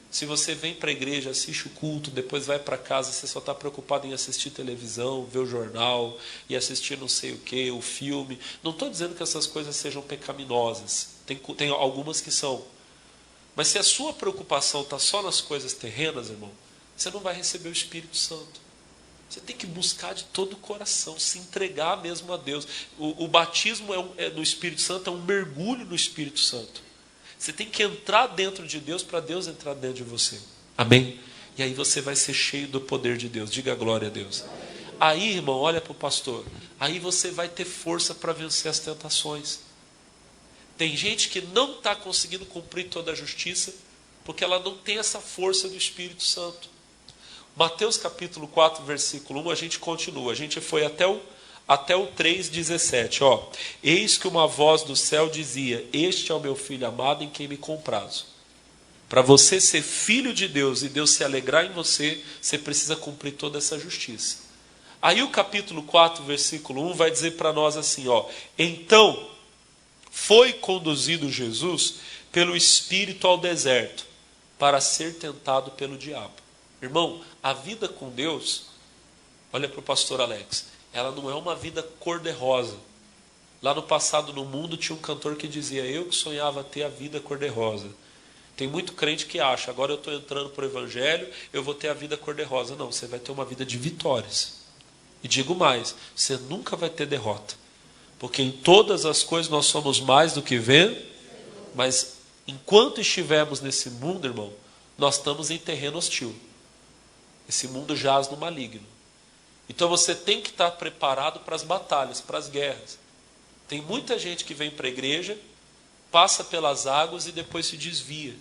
se você vem para a igreja, assiste o culto, depois vai para casa, você só está preocupado em assistir televisão, ver o jornal, e assistir não sei o que, o filme. Não estou dizendo que essas coisas sejam pecaminosas. Tem algumas que são. Mas se a sua preocupação está só nas coisas terrenas, irmão, você não vai receber o Espírito Santo. Você tem que buscar de todo o coração, se entregar mesmo a Deus. O batismo no Espírito Santo é um mergulho no Espírito Santo. Você tem que entrar dentro de Deus para Deus entrar dentro de você. Amém? E aí você vai ser cheio do poder de Deus. Diga glória a Deus. Aí, irmão, olha para o pastor. Aí você vai ter força para vencer as tentações. Tem gente que não está conseguindo cumprir toda a justiça porque ela não tem essa força do Espírito Santo. Mateus capítulo 4, versículo 1, a gente continua. A gente foi até o 3,17. Eis que uma voz do céu dizia, este é o meu filho amado em quem me comprazo. Para você ser filho de Deus e Deus se alegrar em você, você precisa cumprir toda essa justiça. Aí o capítulo 4, versículo 1 vai dizer para nós assim, então foi conduzido Jesus pelo Espírito ao deserto para ser tentado pelo diabo. Irmão, a vida com Deus, olha para o pastor Alex, ela não é uma vida cor-de-rosa. Lá no passado, no mundo, tinha um cantor que dizia, eu que sonhava ter a vida cor-de-rosa. Tem muito crente que acha, agora eu estou entrando para o Evangelho, eu vou ter a vida cor-de-rosa. Não, você vai ter uma vida de vitórias. E digo mais, você nunca vai ter derrota. Porque em todas as coisas nós somos mais do que vencedores. Mas enquanto estivermos nesse mundo, irmão, nós estamos em terreno hostil. Esse mundo jaz no maligno. Então você tem que estar preparado para as batalhas, para as guerras. Tem muita gente que vem para a igreja, passa pelas águas e depois se desvia.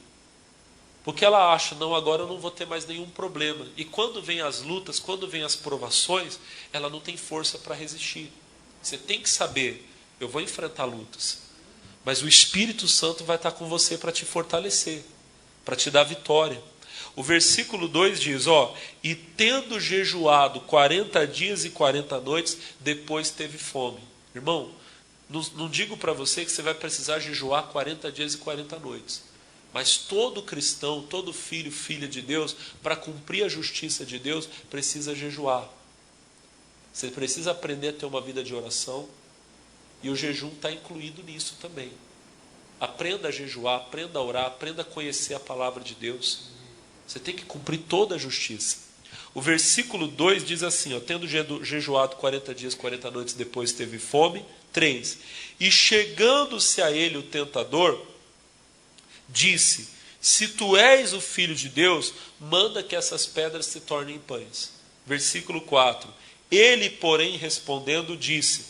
Porque ela acha, não, agora eu não vou ter mais nenhum problema. E quando vem as lutas, quando vem as provações, ela não tem força para resistir. Você tem que saber, eu vou enfrentar lutas, mas o Espírito Santo vai estar com você para te fortalecer, para te dar vitória. O versículo 2 diz, e tendo jejuado 40 dias e 40 noites, depois teve fome. Irmão, não digo para você que você vai precisar jejuar 40 dias e 40 noites. Mas todo cristão, todo filho, filha de Deus, para cumprir a justiça de Deus, precisa jejuar. Você precisa aprender a ter uma vida de oração, e o jejum está incluído nisso também. Aprenda a jejuar, aprenda a orar, aprenda a conhecer a palavra de Deus. Você tem que cumprir toda a justiça. O versículo 2 diz assim, tendo jejuado 40 dias, 40 noites, depois teve fome. 3. E chegando-se a ele o tentador, disse, se tu és o Filho de Deus, manda que essas pedras se tornem pães. Versículo 4. Ele, porém, respondendo, disse,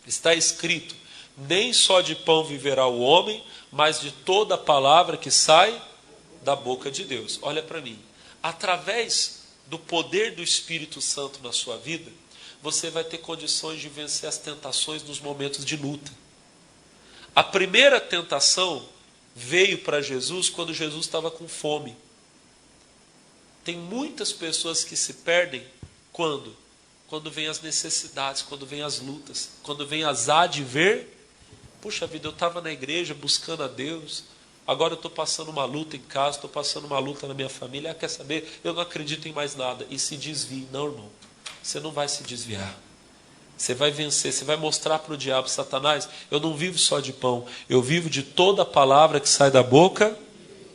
está escrito, nem só de pão viverá o homem, mas de toda a palavra que sai da boca de Deus. Olha para mim. Através do poder do Espírito Santo na sua vida, você vai ter condições de vencer as tentações nos momentos de luta. A primeira tentação veio para Jesus quando Jesus estava com fome. Tem muitas pessoas que se perdem quando vem as necessidades, quando vem as lutas, quando vem as puxa vida, eu estava na igreja buscando a Deus, agora eu estou passando uma luta em casa, estou passando uma luta na minha família, quer saber, eu não acredito em mais nada, e se desvie. Não, irmão, você não vai se desviar. Você vai vencer, você vai mostrar para o diabo, Satanás, eu não vivo só de pão, eu vivo de toda a palavra que sai da boca.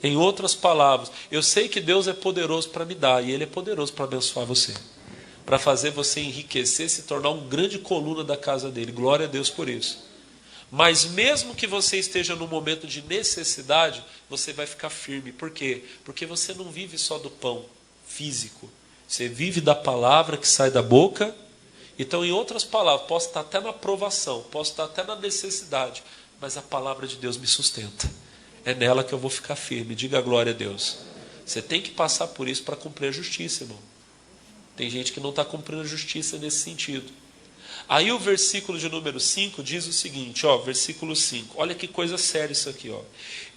Em outras palavras, eu sei que Deus é poderoso para me dar, e Ele é poderoso para abençoar você, para fazer você enriquecer, se tornar um grande coluna da casa dele. Glória a Deus por isso. Mas mesmo que você esteja num momento de necessidade, você vai ficar firme. Por quê? Porque você não vive só do pão físico, você vive da palavra que sai da boca. Então, em outras palavras, posso estar até na provação, posso estar até na necessidade, mas a palavra de Deus me sustenta. É nela que eu vou ficar firme. Diga glória a Deus. Você tem que passar por isso para cumprir a justiça, irmão. Tem gente que não está cumprindo a justiça nesse sentido. Aí o versículo de número 5 diz o seguinte, versículo 5. Olha que coisa séria isso aqui,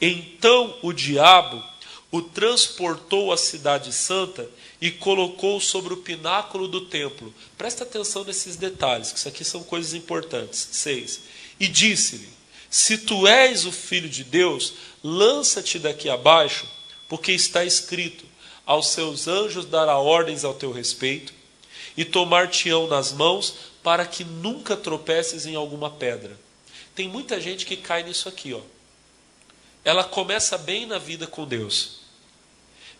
Então o diabo o transportou à cidade santa e colocou sobre o pináculo do templo. Presta atenção nesses detalhes, que isso aqui são coisas importantes. 6. E disse-lhe, se tu és o Filho de Deus, lança-te daqui abaixo, porque está escrito, aos seus anjos dará ordens ao teu respeito, e tomar-te-ão nas mãos, para que nunca tropeces em alguma pedra. Tem muita gente que cai nisso aqui, Ela começa bem na vida com Deus.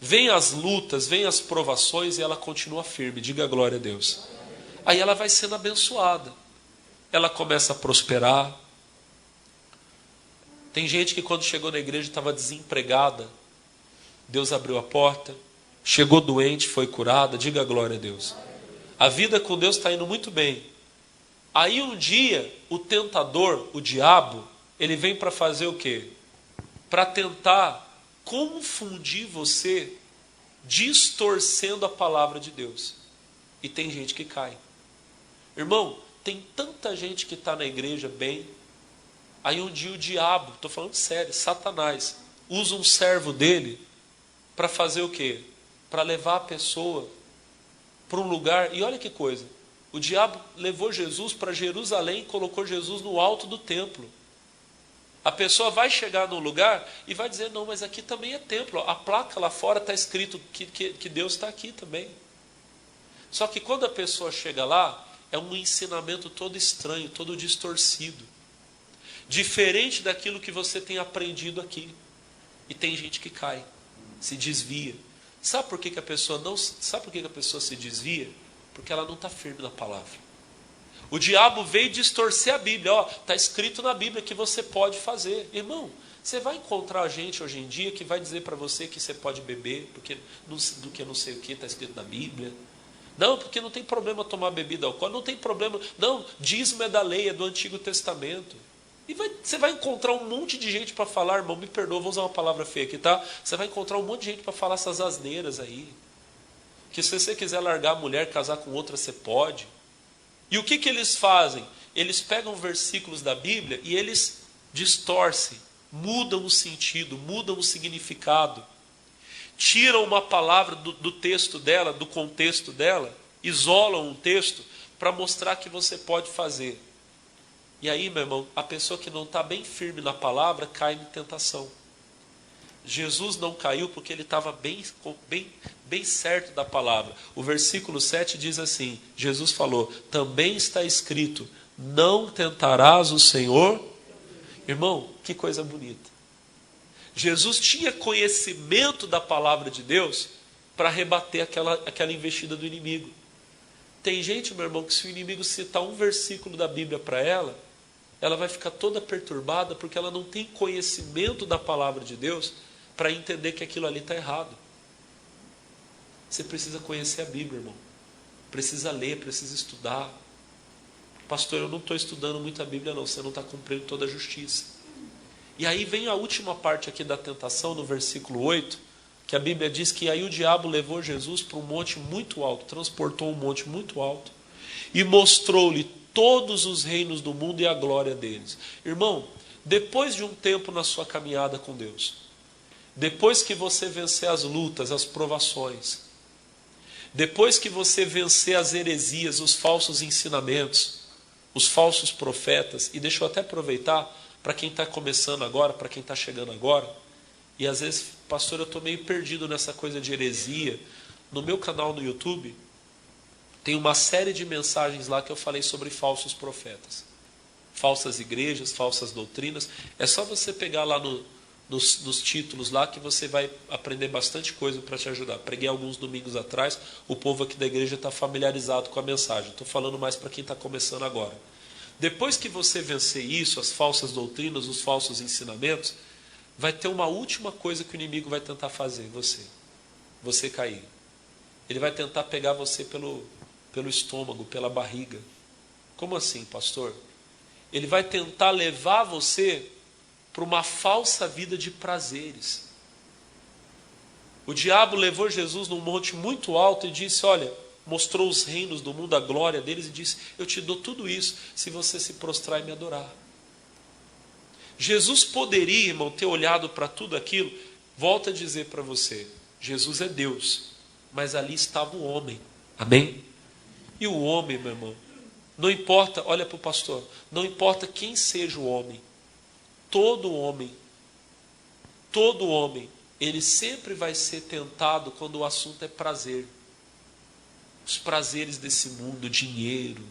Vem as lutas, vem as provações e ela continua firme. Diga glória a Deus. Aí ela vai sendo abençoada. Ela começa a prosperar. Tem gente que quando chegou na igreja estava desempregada. Deus abriu a porta. Chegou doente, foi curada. Diga glória a Deus. A vida com Deus está indo muito bem. Aí um dia, o tentador, o diabo, ele vem para fazer o quê? Para tentar confundir você, distorcendo a palavra de Deus. E tem gente que cai. Irmão, tem tanta gente que está na igreja bem. Aí um dia o diabo, estou falando sério, Satanás, usa um servo dele para fazer o quê? Para levar a pessoa para um lugar. E olha que coisa, o diabo levou Jesus para Jerusalém e colocou Jesus no alto do templo. A pessoa vai chegar num lugar e vai dizer, não, mas aqui também é templo. A placa lá fora está escrito que Deus está aqui também. Só que quando a pessoa chega lá, é um ensinamento todo estranho, todo distorcido. Diferente daquilo que você tem aprendido aqui. E tem gente que cai, se desvia. Sabe por que a pessoa se desvia? Porque ela não está firme na palavra. O diabo veio distorcer a Bíblia. Está escrito na Bíblia que você pode fazer. Irmão, você vai encontrar gente hoje em dia que vai dizer para você que você pode beber, porque não sei o que está escrito na Bíblia. Não, porque não tem problema tomar bebida alcoólica. Não tem problema. Não, dízimo é da lei, é do Antigo Testamento. E você vai encontrar um monte de gente para falar, irmão, me perdoa, vou usar uma palavra feia aqui, tá? Você vai encontrar um monte de gente para falar essas asneiras aí. Que se você quiser largar a mulher, casar com outra, você pode. E o que eles fazem? Eles pegam versículos da Bíblia e eles distorcem, mudam o sentido, mudam o significado. Tiram uma palavra do texto dela, do contexto dela, isolam um texto para mostrar que você pode fazer. E aí, meu irmão, a pessoa que não está bem firme na palavra cai em tentação. Jesus não caiu porque ele estava bem certo da palavra. O versículo 7 diz assim, Jesus falou, também está escrito, não tentarás o Senhor. Irmão, que coisa bonita. Jesus tinha conhecimento da palavra de Deus para rebater aquela investida do inimigo. Tem gente, meu irmão, que se o inimigo citar um versículo da Bíblia para ela vai ficar toda perturbada porque ela não tem conhecimento da palavra de Deus para entender que aquilo ali está errado. Você precisa conhecer a Bíblia, irmão. Precisa ler, precisa estudar. Pastor, eu não estou estudando muito a Bíblia não, você não está cumprindo toda a justiça. E aí vem a última parte aqui da tentação, no versículo 8, que a Bíblia diz que aí o diabo levou Jesus para um monte muito alto, transportou um monte muito alto, e mostrou-lhe todos os reinos do mundo e a glória deles. Irmão, depois de um tempo na sua caminhada com Deus, depois que você vencer as lutas, as provações, depois que você vencer as heresias, os falsos ensinamentos, os falsos profetas, e deixa eu até aproveitar para quem está começando agora, para quem está chegando agora, e às vezes, pastor, eu estou meio perdido nessa coisa de heresia. No meu canal no YouTube, tem uma série de mensagens lá que eu falei sobre falsos profetas, falsas igrejas, falsas doutrinas. É só você pegar lá nos títulos lá que você vai aprender bastante coisa para te ajudar. Preguei alguns domingos atrás, o povo aqui da igreja está familiarizado com a mensagem. Estou falando mais para quem está começando agora. Depois que você vencer isso, as falsas doutrinas, os falsos ensinamentos, vai ter uma última coisa que o inimigo vai tentar fazer em você cair. Ele vai tentar pegar você pelo estômago, pela barriga. Como assim, pastor? Ele vai tentar levar você para uma falsa vida de prazeres. O diabo levou Jesus num monte muito alto e disse, olha, mostrou os reinos do mundo, a glória deles, e disse, eu te dou tudo isso se você se prostrar e me adorar. Jesus poderia, irmão, ter olhado para tudo aquilo. Volto a dizer para você, Jesus é Deus, mas ali estava o homem. Amém? E o homem, meu irmão, não importa, olha para o pastor, não importa quem seja o homem, todo homem, ele sempre vai ser tentado quando o assunto é prazer. Os prazeres desse mundo, o dinheiro,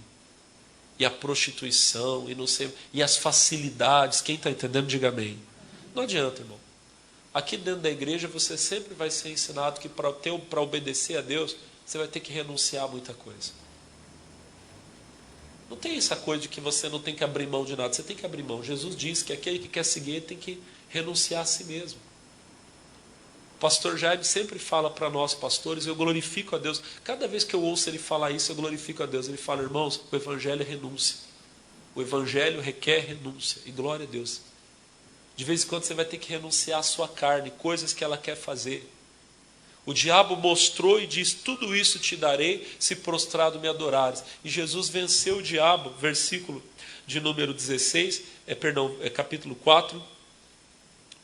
e a prostituição, e não sei, e as facilidades. Quem está entendendo, diga amém. Não adianta, irmão. Aqui dentro da igreja você sempre vai ser ensinado que para obedecer a Deus, você vai ter que renunciar a muita coisa. Não tem essa coisa de que você não tem que abrir mão de nada. Você tem que abrir mão. Jesus diz que aquele que quer seguir tem que renunciar a si mesmo. O pastor Jaime sempre fala para nós pastores, eu glorifico a Deus. Cada vez que eu ouço ele falar isso, eu glorifico a Deus. Ele fala, irmãos, o evangelho é renúncia. O evangelho requer renúncia. E glória a Deus. De vez em quando você vai ter que renunciar à sua carne, coisas que ela quer fazer. O diabo mostrou e diz, tudo isso te darei se prostrado me adorares. E Jesus venceu o diabo, versículo de número 16, capítulo 4,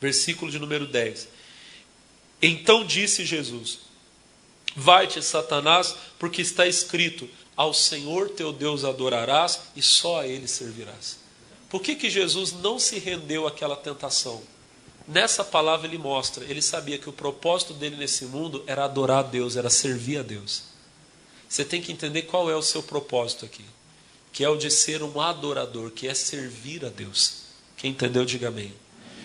versículo de número 10. Então disse Jesus, vai-te, Satanás, porque está escrito, ao Senhor teu Deus adorarás e só a Ele servirás. Por que Jesus não se rendeu àquela tentação? Nessa palavra ele mostra, ele sabia que o propósito dele nesse mundo era adorar a Deus, era servir a Deus. Você tem que entender qual é o seu propósito aqui, que é o de ser um adorador, que é servir a Deus. Quem entendeu, diga amém.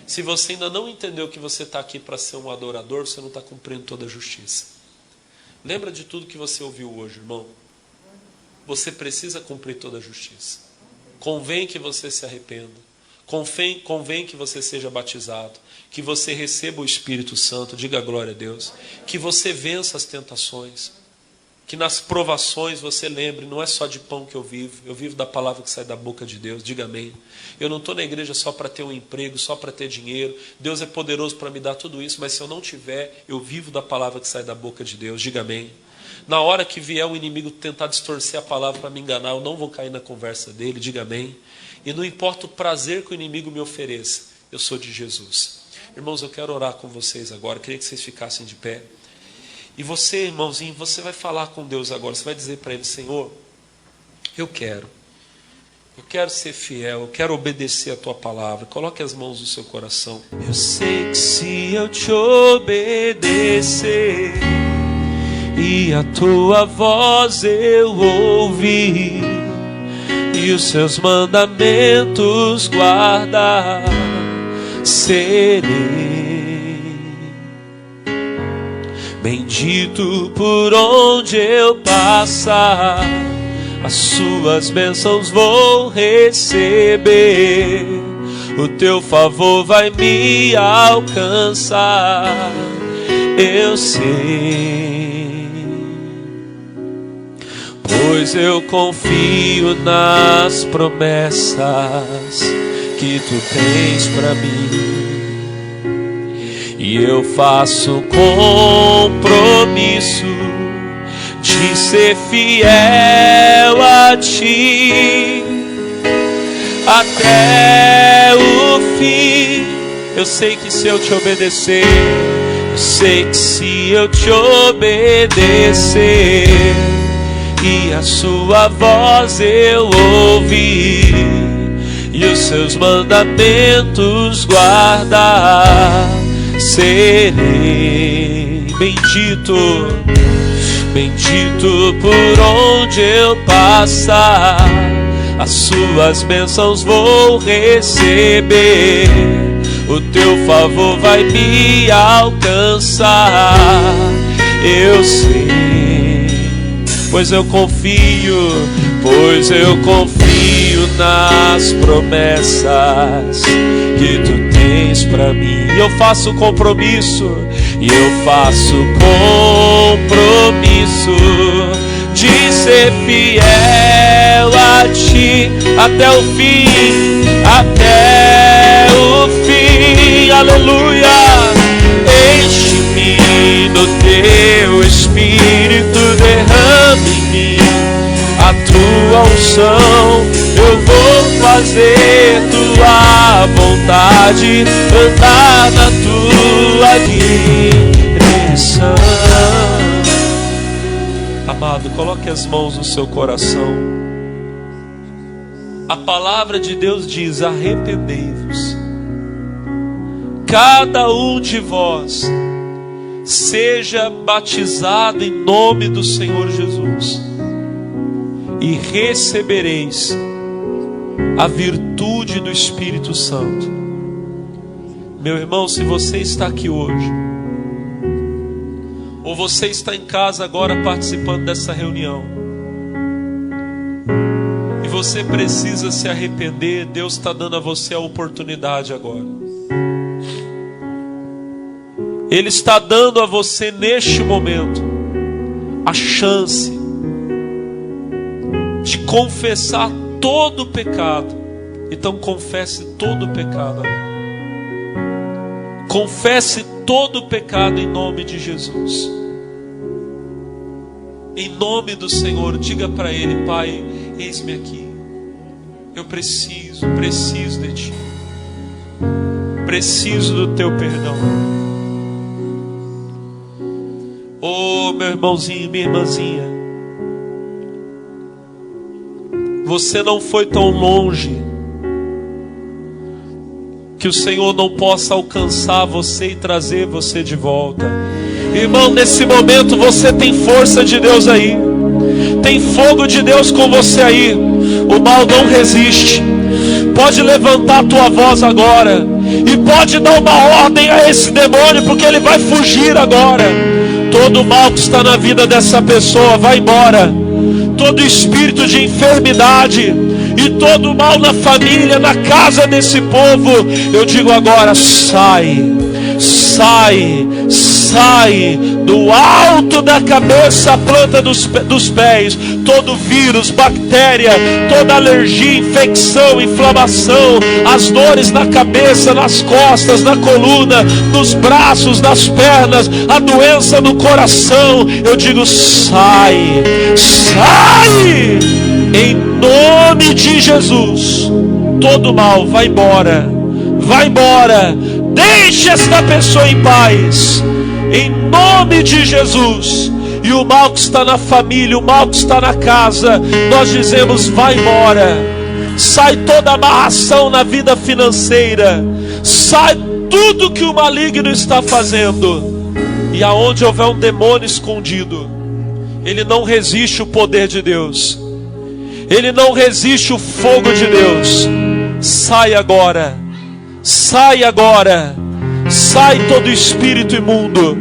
Se você ainda não entendeu que você está aqui para ser um adorador, você não está cumprindo toda a justiça. Lembra de tudo que você ouviu hoje, irmão? Você precisa cumprir toda a justiça. Convém que você se arrependa. Convém que você seja batizado, que você receba o Espírito Santo, diga glória a Deus, que você vença as tentações, Que nas provações você lembre, não é só de pão que eu vivo da palavra que sai da boca de Deus. Diga amém. Eu não estou na igreja só para ter um emprego, só para ter dinheiro. Deus é poderoso para me dar tudo isso, mas se eu não tiver, eu vivo da palavra que sai da boca de Deus. Diga amém. Na hora que vier o inimigo tentar distorcer a palavra para me enganar, eu não vou cair na conversa dele. Diga amém. E não importa o prazer que o inimigo me ofereça, eu sou de Jesus. Irmãos, eu quero orar com vocês agora. Eu queria que vocês ficassem de pé. E você, irmãozinho, você vai falar com Deus agora. Você vai dizer para Ele: Senhor, eu quero ser fiel, eu quero obedecer a Tua palavra. Coloque as mãos no seu coração. Eu sei que se eu te obedecer e a Tua voz eu ouvir e os Seus mandamentos guardar, serei bendito por onde eu passar, as suas bênçãos vou receber, o teu favor vai me alcançar, eu sei, pois eu confio nas promessas que tu tens para mim. E eu faço compromisso de ser fiel a ti até o fim. Eu sei que se eu te obedecer, eu sei que se eu te obedecer e a sua voz eu ouvir e os seus mandamentos guardar, serei bendito, bendito por onde eu passar, as suas bênçãos vou receber, o teu favor vai me alcançar, eu sei, pois eu confio nas promessas que tu tens para mim. E eu faço compromisso de ser fiel a ti até o fim, aleluia. Enche-me do teu Espírito, derrame em mim a tua unção, eu vou fazer tua vontade, andar na tua direção. Amado, coloque as mãos no seu coração. A palavra de Deus diz: arrependei-vos, cada um de vós seja batizado em nome do Senhor Jesus, e recebereis a virtude do Espírito Santo. Meu irmão, se você está aqui hoje, ou você está em casa agora participando dessa reunião, e você precisa se arrepender, Deus está dando a você a oportunidade agora. Ele está dando a você neste momento a chance de confessar todo o pecado. Então confesse todo o pecado. Confesse todo o pecado em nome de Jesus. Em nome do Senhor, diga para Ele: Pai, eis-me aqui. Eu preciso de Ti. Preciso do Teu perdão. Oh, meu irmãozinho, minha irmãzinha, você não foi tão longe que o Senhor não possa alcançar você e trazer você de volta. Irmão, nesse momento você tem força de Deus aí, tem fogo de Deus com você aí. O mal não resiste. Pode levantar a tua voz agora e pode dar uma ordem a esse demônio, porque ele vai fugir agora. Todo mal que está na vida dessa pessoa vai embora. Todo espírito de enfermidade e todo mal na família, na casa desse povo, eu digo agora: sai, sai, sai do alto da cabeça à planta dos pés, todo vírus, bactéria, toda alergia, infecção, inflamação, as dores na cabeça, nas costas, na coluna, nos braços, nas pernas, a doença no coração. Eu digo: sai, sai, em nome de Jesus. Todo mal vai embora, vai embora. Deixe esta pessoa em paz, em nome de Jesus. E o mal que está na família, o mal que está na casa, nós dizemos: vai embora. Sai toda amarração na vida financeira, sai tudo que o maligno está fazendo. E aonde houver um demônio escondido, ele não resiste o poder de Deus, ele não resiste o fogo de Deus. Sai agora, sai agora, sai todo espírito imundo,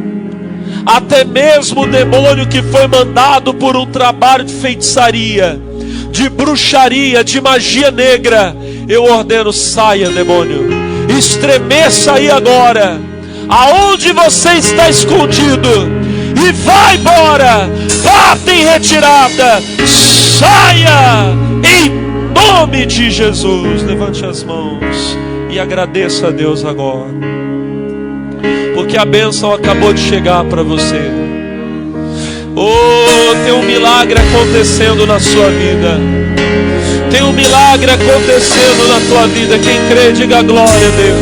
até mesmo o demônio que foi mandado por um trabalho de feitiçaria, de bruxaria, de magia negra. Eu ordeno: saia, demônio, estremeça aí agora, aonde você está escondido, e vai embora, bata em retirada, saia, em nome de Jesus. Levante as mãos e agradeça a Deus agora, porque a bênção acabou de chegar para você. Oh, tem um milagre acontecendo na sua vida, tem um milagre acontecendo na tua vida. Quem crê, diga glória a Deus.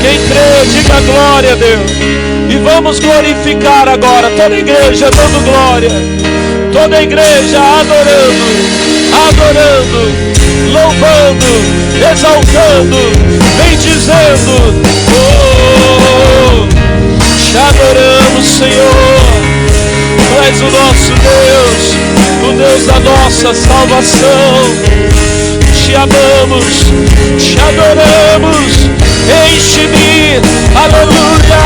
Quem crê, diga glória a Deus. E vamos glorificar agora, toda a igreja dando glória, toda a igreja adorando, adorando, louvando, exaltando, bendizendo. Oh, te adoramos, Senhor. Tu és o nosso Deus, o Deus da nossa salvação. Te amamos, te adoramos. Enche-me, aleluia.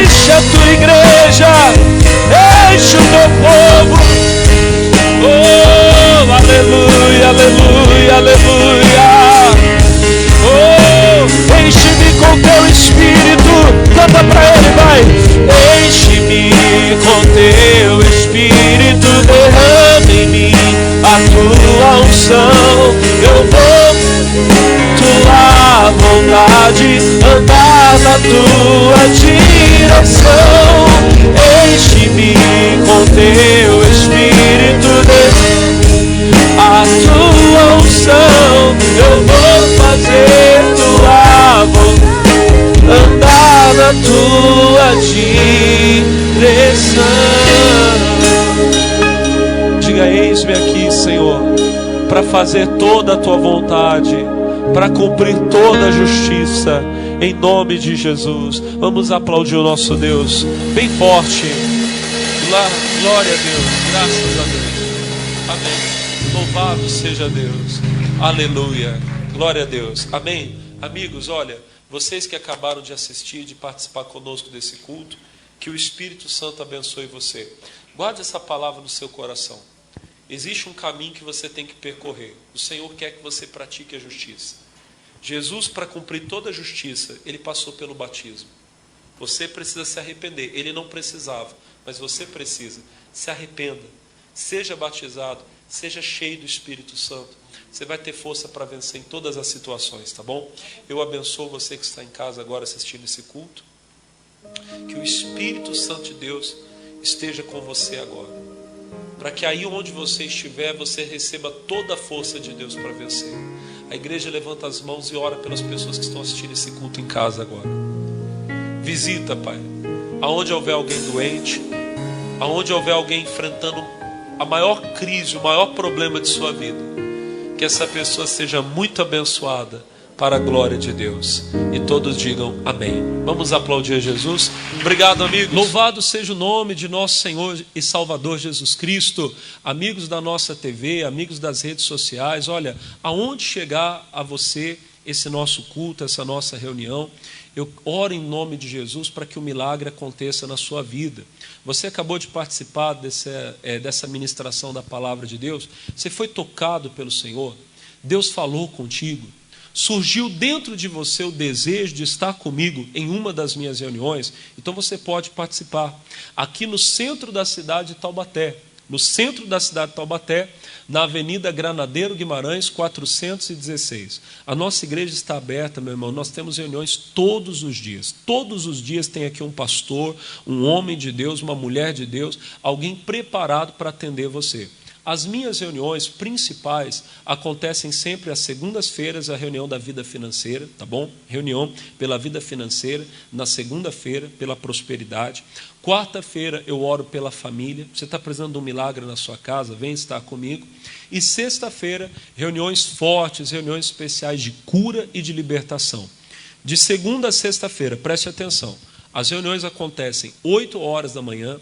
Enche a tua igreja, enche o teu povo. Oh, aleluia, aleluia, aleluia. Oh, enche-me com teu espírito. Canta pra ele, vai. Enche-me com teu espírito, derrama em mim a tua unção. Eu vou tua vontade, andar na tua direção. Enche-me com teu espírito, a tua unção. Eu vou fazer tua vontade, andar na tua direção. Diga: eis-me aqui, Senhor, para fazer toda a tua vontade, para cumprir toda a justiça, em nome de Jesus. Vamos aplaudir o nosso Deus bem forte. Glória a Deus, graças a Deus. Amém. Louvado seja Deus. Aleluia. Glória a Deus. Amém. Amigos, olha, vocês que acabaram de assistir, de participar conosco desse culto, que o Espírito Santo abençoe você. Guarde essa palavra no seu coração. Existe um caminho que você tem que percorrer. O Senhor quer que você pratique a justiça. Jesus, para cumprir toda a justiça, ele passou pelo batismo. Você precisa se arrepender. Ele não precisava, mas você precisa. Se arrependa, seja batizado, seja cheio do Espírito Santo. Você vai ter força para vencer em todas as situações, tá bom? Eu abençoo você que está em casa agora assistindo esse culto. Que o Espírito Santo de Deus esteja com você agora, para que aí onde você estiver, você receba toda a força de Deus para vencer. A igreja levanta as mãos e ora pelas pessoas que estão assistindo esse culto em casa agora. Visita, Pai, aonde houver alguém doente, aonde houver alguém enfrentando a maior crise, o maior problema de sua vida, que essa pessoa seja muito abençoada para a glória de Deus. E todos digam amém. Vamos aplaudir a Jesus. Obrigado, amigos. Louvado seja o nome de nosso Senhor e Salvador Jesus Cristo. Amigos da nossa TV, amigos das redes sociais, olha, aonde chegar a você esse nosso culto, essa nossa reunião, eu oro em nome de Jesus para que o milagre aconteça na sua vida. Você acabou de participar dessa ministração da palavra de Deus. Você foi tocado pelo Senhor. Deus falou contigo. surgiu dentro de você o desejo de estar comigo em uma das minhas reuniões, então você pode participar. Aqui no centro da cidade de Taubaté, no centro da cidade de Taubaté, na Avenida Granadeiro Guimarães, 416. A nossa igreja está aberta, meu irmão, nós temos reuniões todos os dias. Todos os dias tem aqui um pastor, um homem de Deus, uma mulher de Deus, alguém preparado para atender você. As minhas reuniões principais acontecem sempre às segundas-feiras, a reunião da vida financeira, tá bom? Reunião pela vida financeira, na segunda-feira, pela prosperidade. Quarta-feira eu oro pela família. Você está precisando de um milagre na sua casa? Vem estar comigo. E sexta-feira, reuniões fortes, reuniões especiais de cura e de libertação. De segunda a sexta-feira, preste atenção. As reuniões acontecem 8 horas da manhã,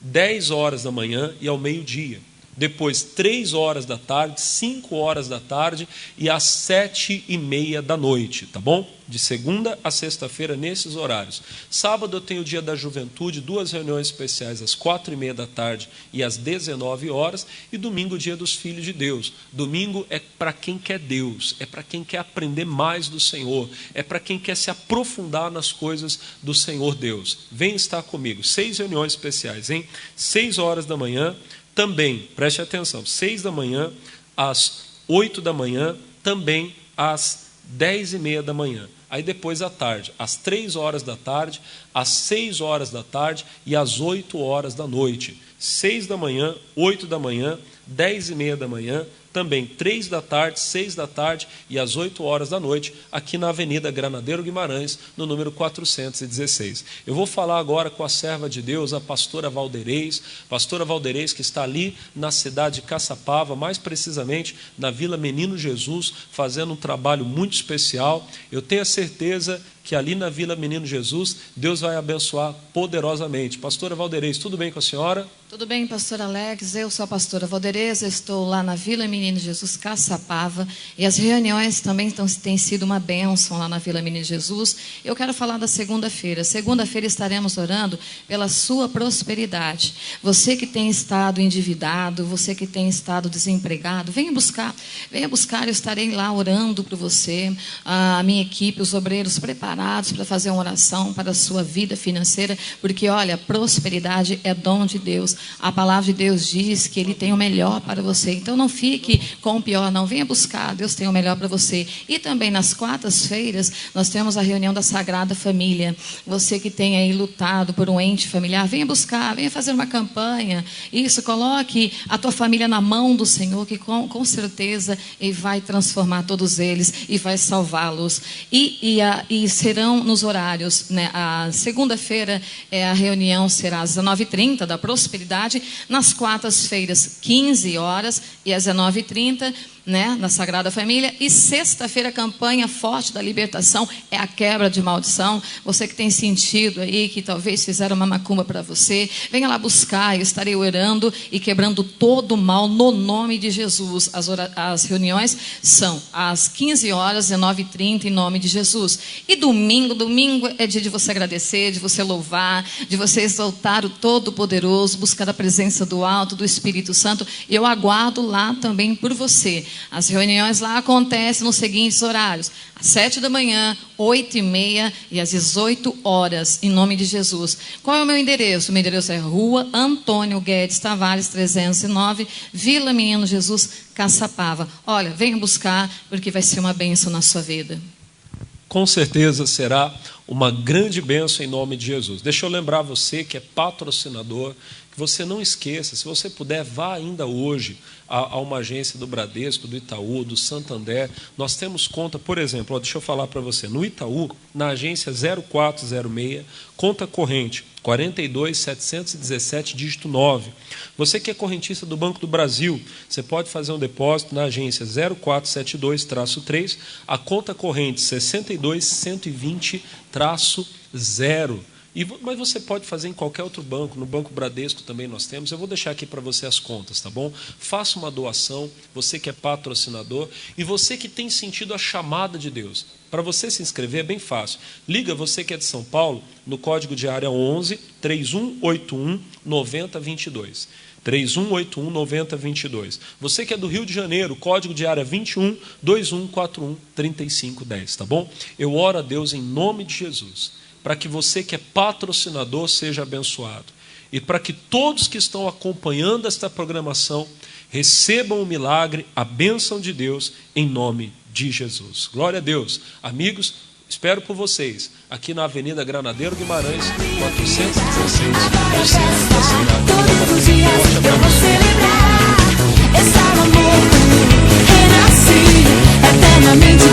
10 horas da manhã e ao meio-dia. Depois 3 horas da tarde, 5 horas da tarde e às 7h30 da noite, tá bom? De segunda a sexta-feira nesses horários. Sábado eu tenho o dia da juventude, 2 reuniões especiais às 4h30 da tarde e às 19 horas, e domingo o dia dos filhos de Deus. Domingo é para quem quer Deus, é para quem quer aprender mais do Senhor, é para quem quer se aprofundar nas coisas do Senhor Deus. Vem estar comigo, 6 reuniões especiais, hein? 6 horas da manhã, também, preste atenção, 6 da manhã, às 8 da manhã, também às 10h30 da manhã. Aí depois à tarde, às 3 horas da tarde, às 6 horas da tarde e às 8 horas da noite. 6 da manhã, 8 da manhã, 10h30 da manhã, também 3 da tarde, 6 da tarde e às 8 horas da noite, aqui na Avenida Granadeiro Guimarães, no número 416. Eu vou falar agora com a serva de Deus, a pastora Valderez que está ali na cidade de Caçapava, mais precisamente na Vila Menino Jesus, fazendo um trabalho muito especial. Eu tenho a certeza que ali na Vila Menino Jesus, Deus vai abençoar poderosamente. Pastora Valderez, tudo bem com a senhora? Tudo bem, pastor Alex, eu sou a pastora Valderez, estou lá na Vila Menino Jesus, Caçapava, e as reuniões também têm sido uma bênção lá na Vila Menino Jesus. Eu quero falar da segunda-feira. Segunda-feira estaremos orando pela sua prosperidade. Você que tem estado endividado, você que tem estado desempregado, venha buscar, eu estarei lá orando por você, a minha equipe, os obreiros preparados para fazer uma oração para a sua vida financeira, porque olha, prosperidade é dom de Deus. A palavra de Deus diz que Ele tem o melhor para você. Então não fique com o pior, não. Venha buscar, Deus tem o melhor para você. E também nas quartas-feiras nós temos a reunião da Sagrada Família. Você que tem aí lutado por um ente familiar, venha buscar, venha fazer uma campanha. Isso, coloque a tua família na mão do Senhor, que com certeza Ele vai transformar todos eles e vai salvá-los. E serão nos horários, né? A segunda-feira a reunião será às 19h30 da prosperidade. Nas quartas-feiras, 15 horas e às 19h30, né, na Sagrada Família. E sexta-feira, a campanha forte da libertação é a quebra de maldição. Você que tem sentido aí que talvez fizeram uma macumba para você, venha lá buscar. Eu estarei orando e quebrando todo o mal no nome de Jesus. As reuniões são às 15 horas, 19h30, em nome de Jesus. E domingo é dia de você agradecer, de você louvar, de você exaltar o Todo-Poderoso, buscar a presença do alto, do Espírito Santo. Eu aguardo lá também por você. As reuniões lá acontecem nos seguintes horários: às 7 da manhã, 8h30 e às 18 horas, em nome de Jesus. Qual é o meu endereço? O meu endereço é Rua Antônio Guedes Tavares, 309, Vila Menino Jesus, Caçapava. Olha, venha buscar, porque vai ser uma bênção na sua vida. Com certeza será uma grande bênção em nome de Jesus. Deixa eu lembrar você que é patrocinador, que você não esqueça, se você puder, vá ainda hoje a uma agência do Bradesco, do Itaú, do Santander. Nós temos conta, por exemplo, deixa eu falar para você, no Itaú, na agência 0406, conta corrente 42.717, dígito 9. Você que é correntista do Banco do Brasil, você pode fazer um depósito na agência 0472-3, a conta corrente 62.120-0. Mas você pode fazer em qualquer outro banco, no Banco Bradesco também nós temos. Eu vou deixar aqui para você as contas, tá bom? Faça uma doação, você que é patrocinador e você que tem sentido a chamada de Deus. Para você se inscrever é bem fácil. Liga, você que é de São Paulo, no código de área 11 3181 9022. 3181-9022. Você que é do Rio de Janeiro, código de área 21-2141-3510, tá bom? Eu oro a Deus em nome de Jesus, para que você que é patrocinador seja abençoado. E para que todos que estão acompanhando esta programação recebam o milagre, a bênção de Deus, em nome de Jesus. Glória a Deus. Amigos, espero por vocês, aqui na Avenida Granadeiro Guimarães, 416, no centro da cidade. Todos os dias eu vou celebrar. Estava morto, renasci, eternamente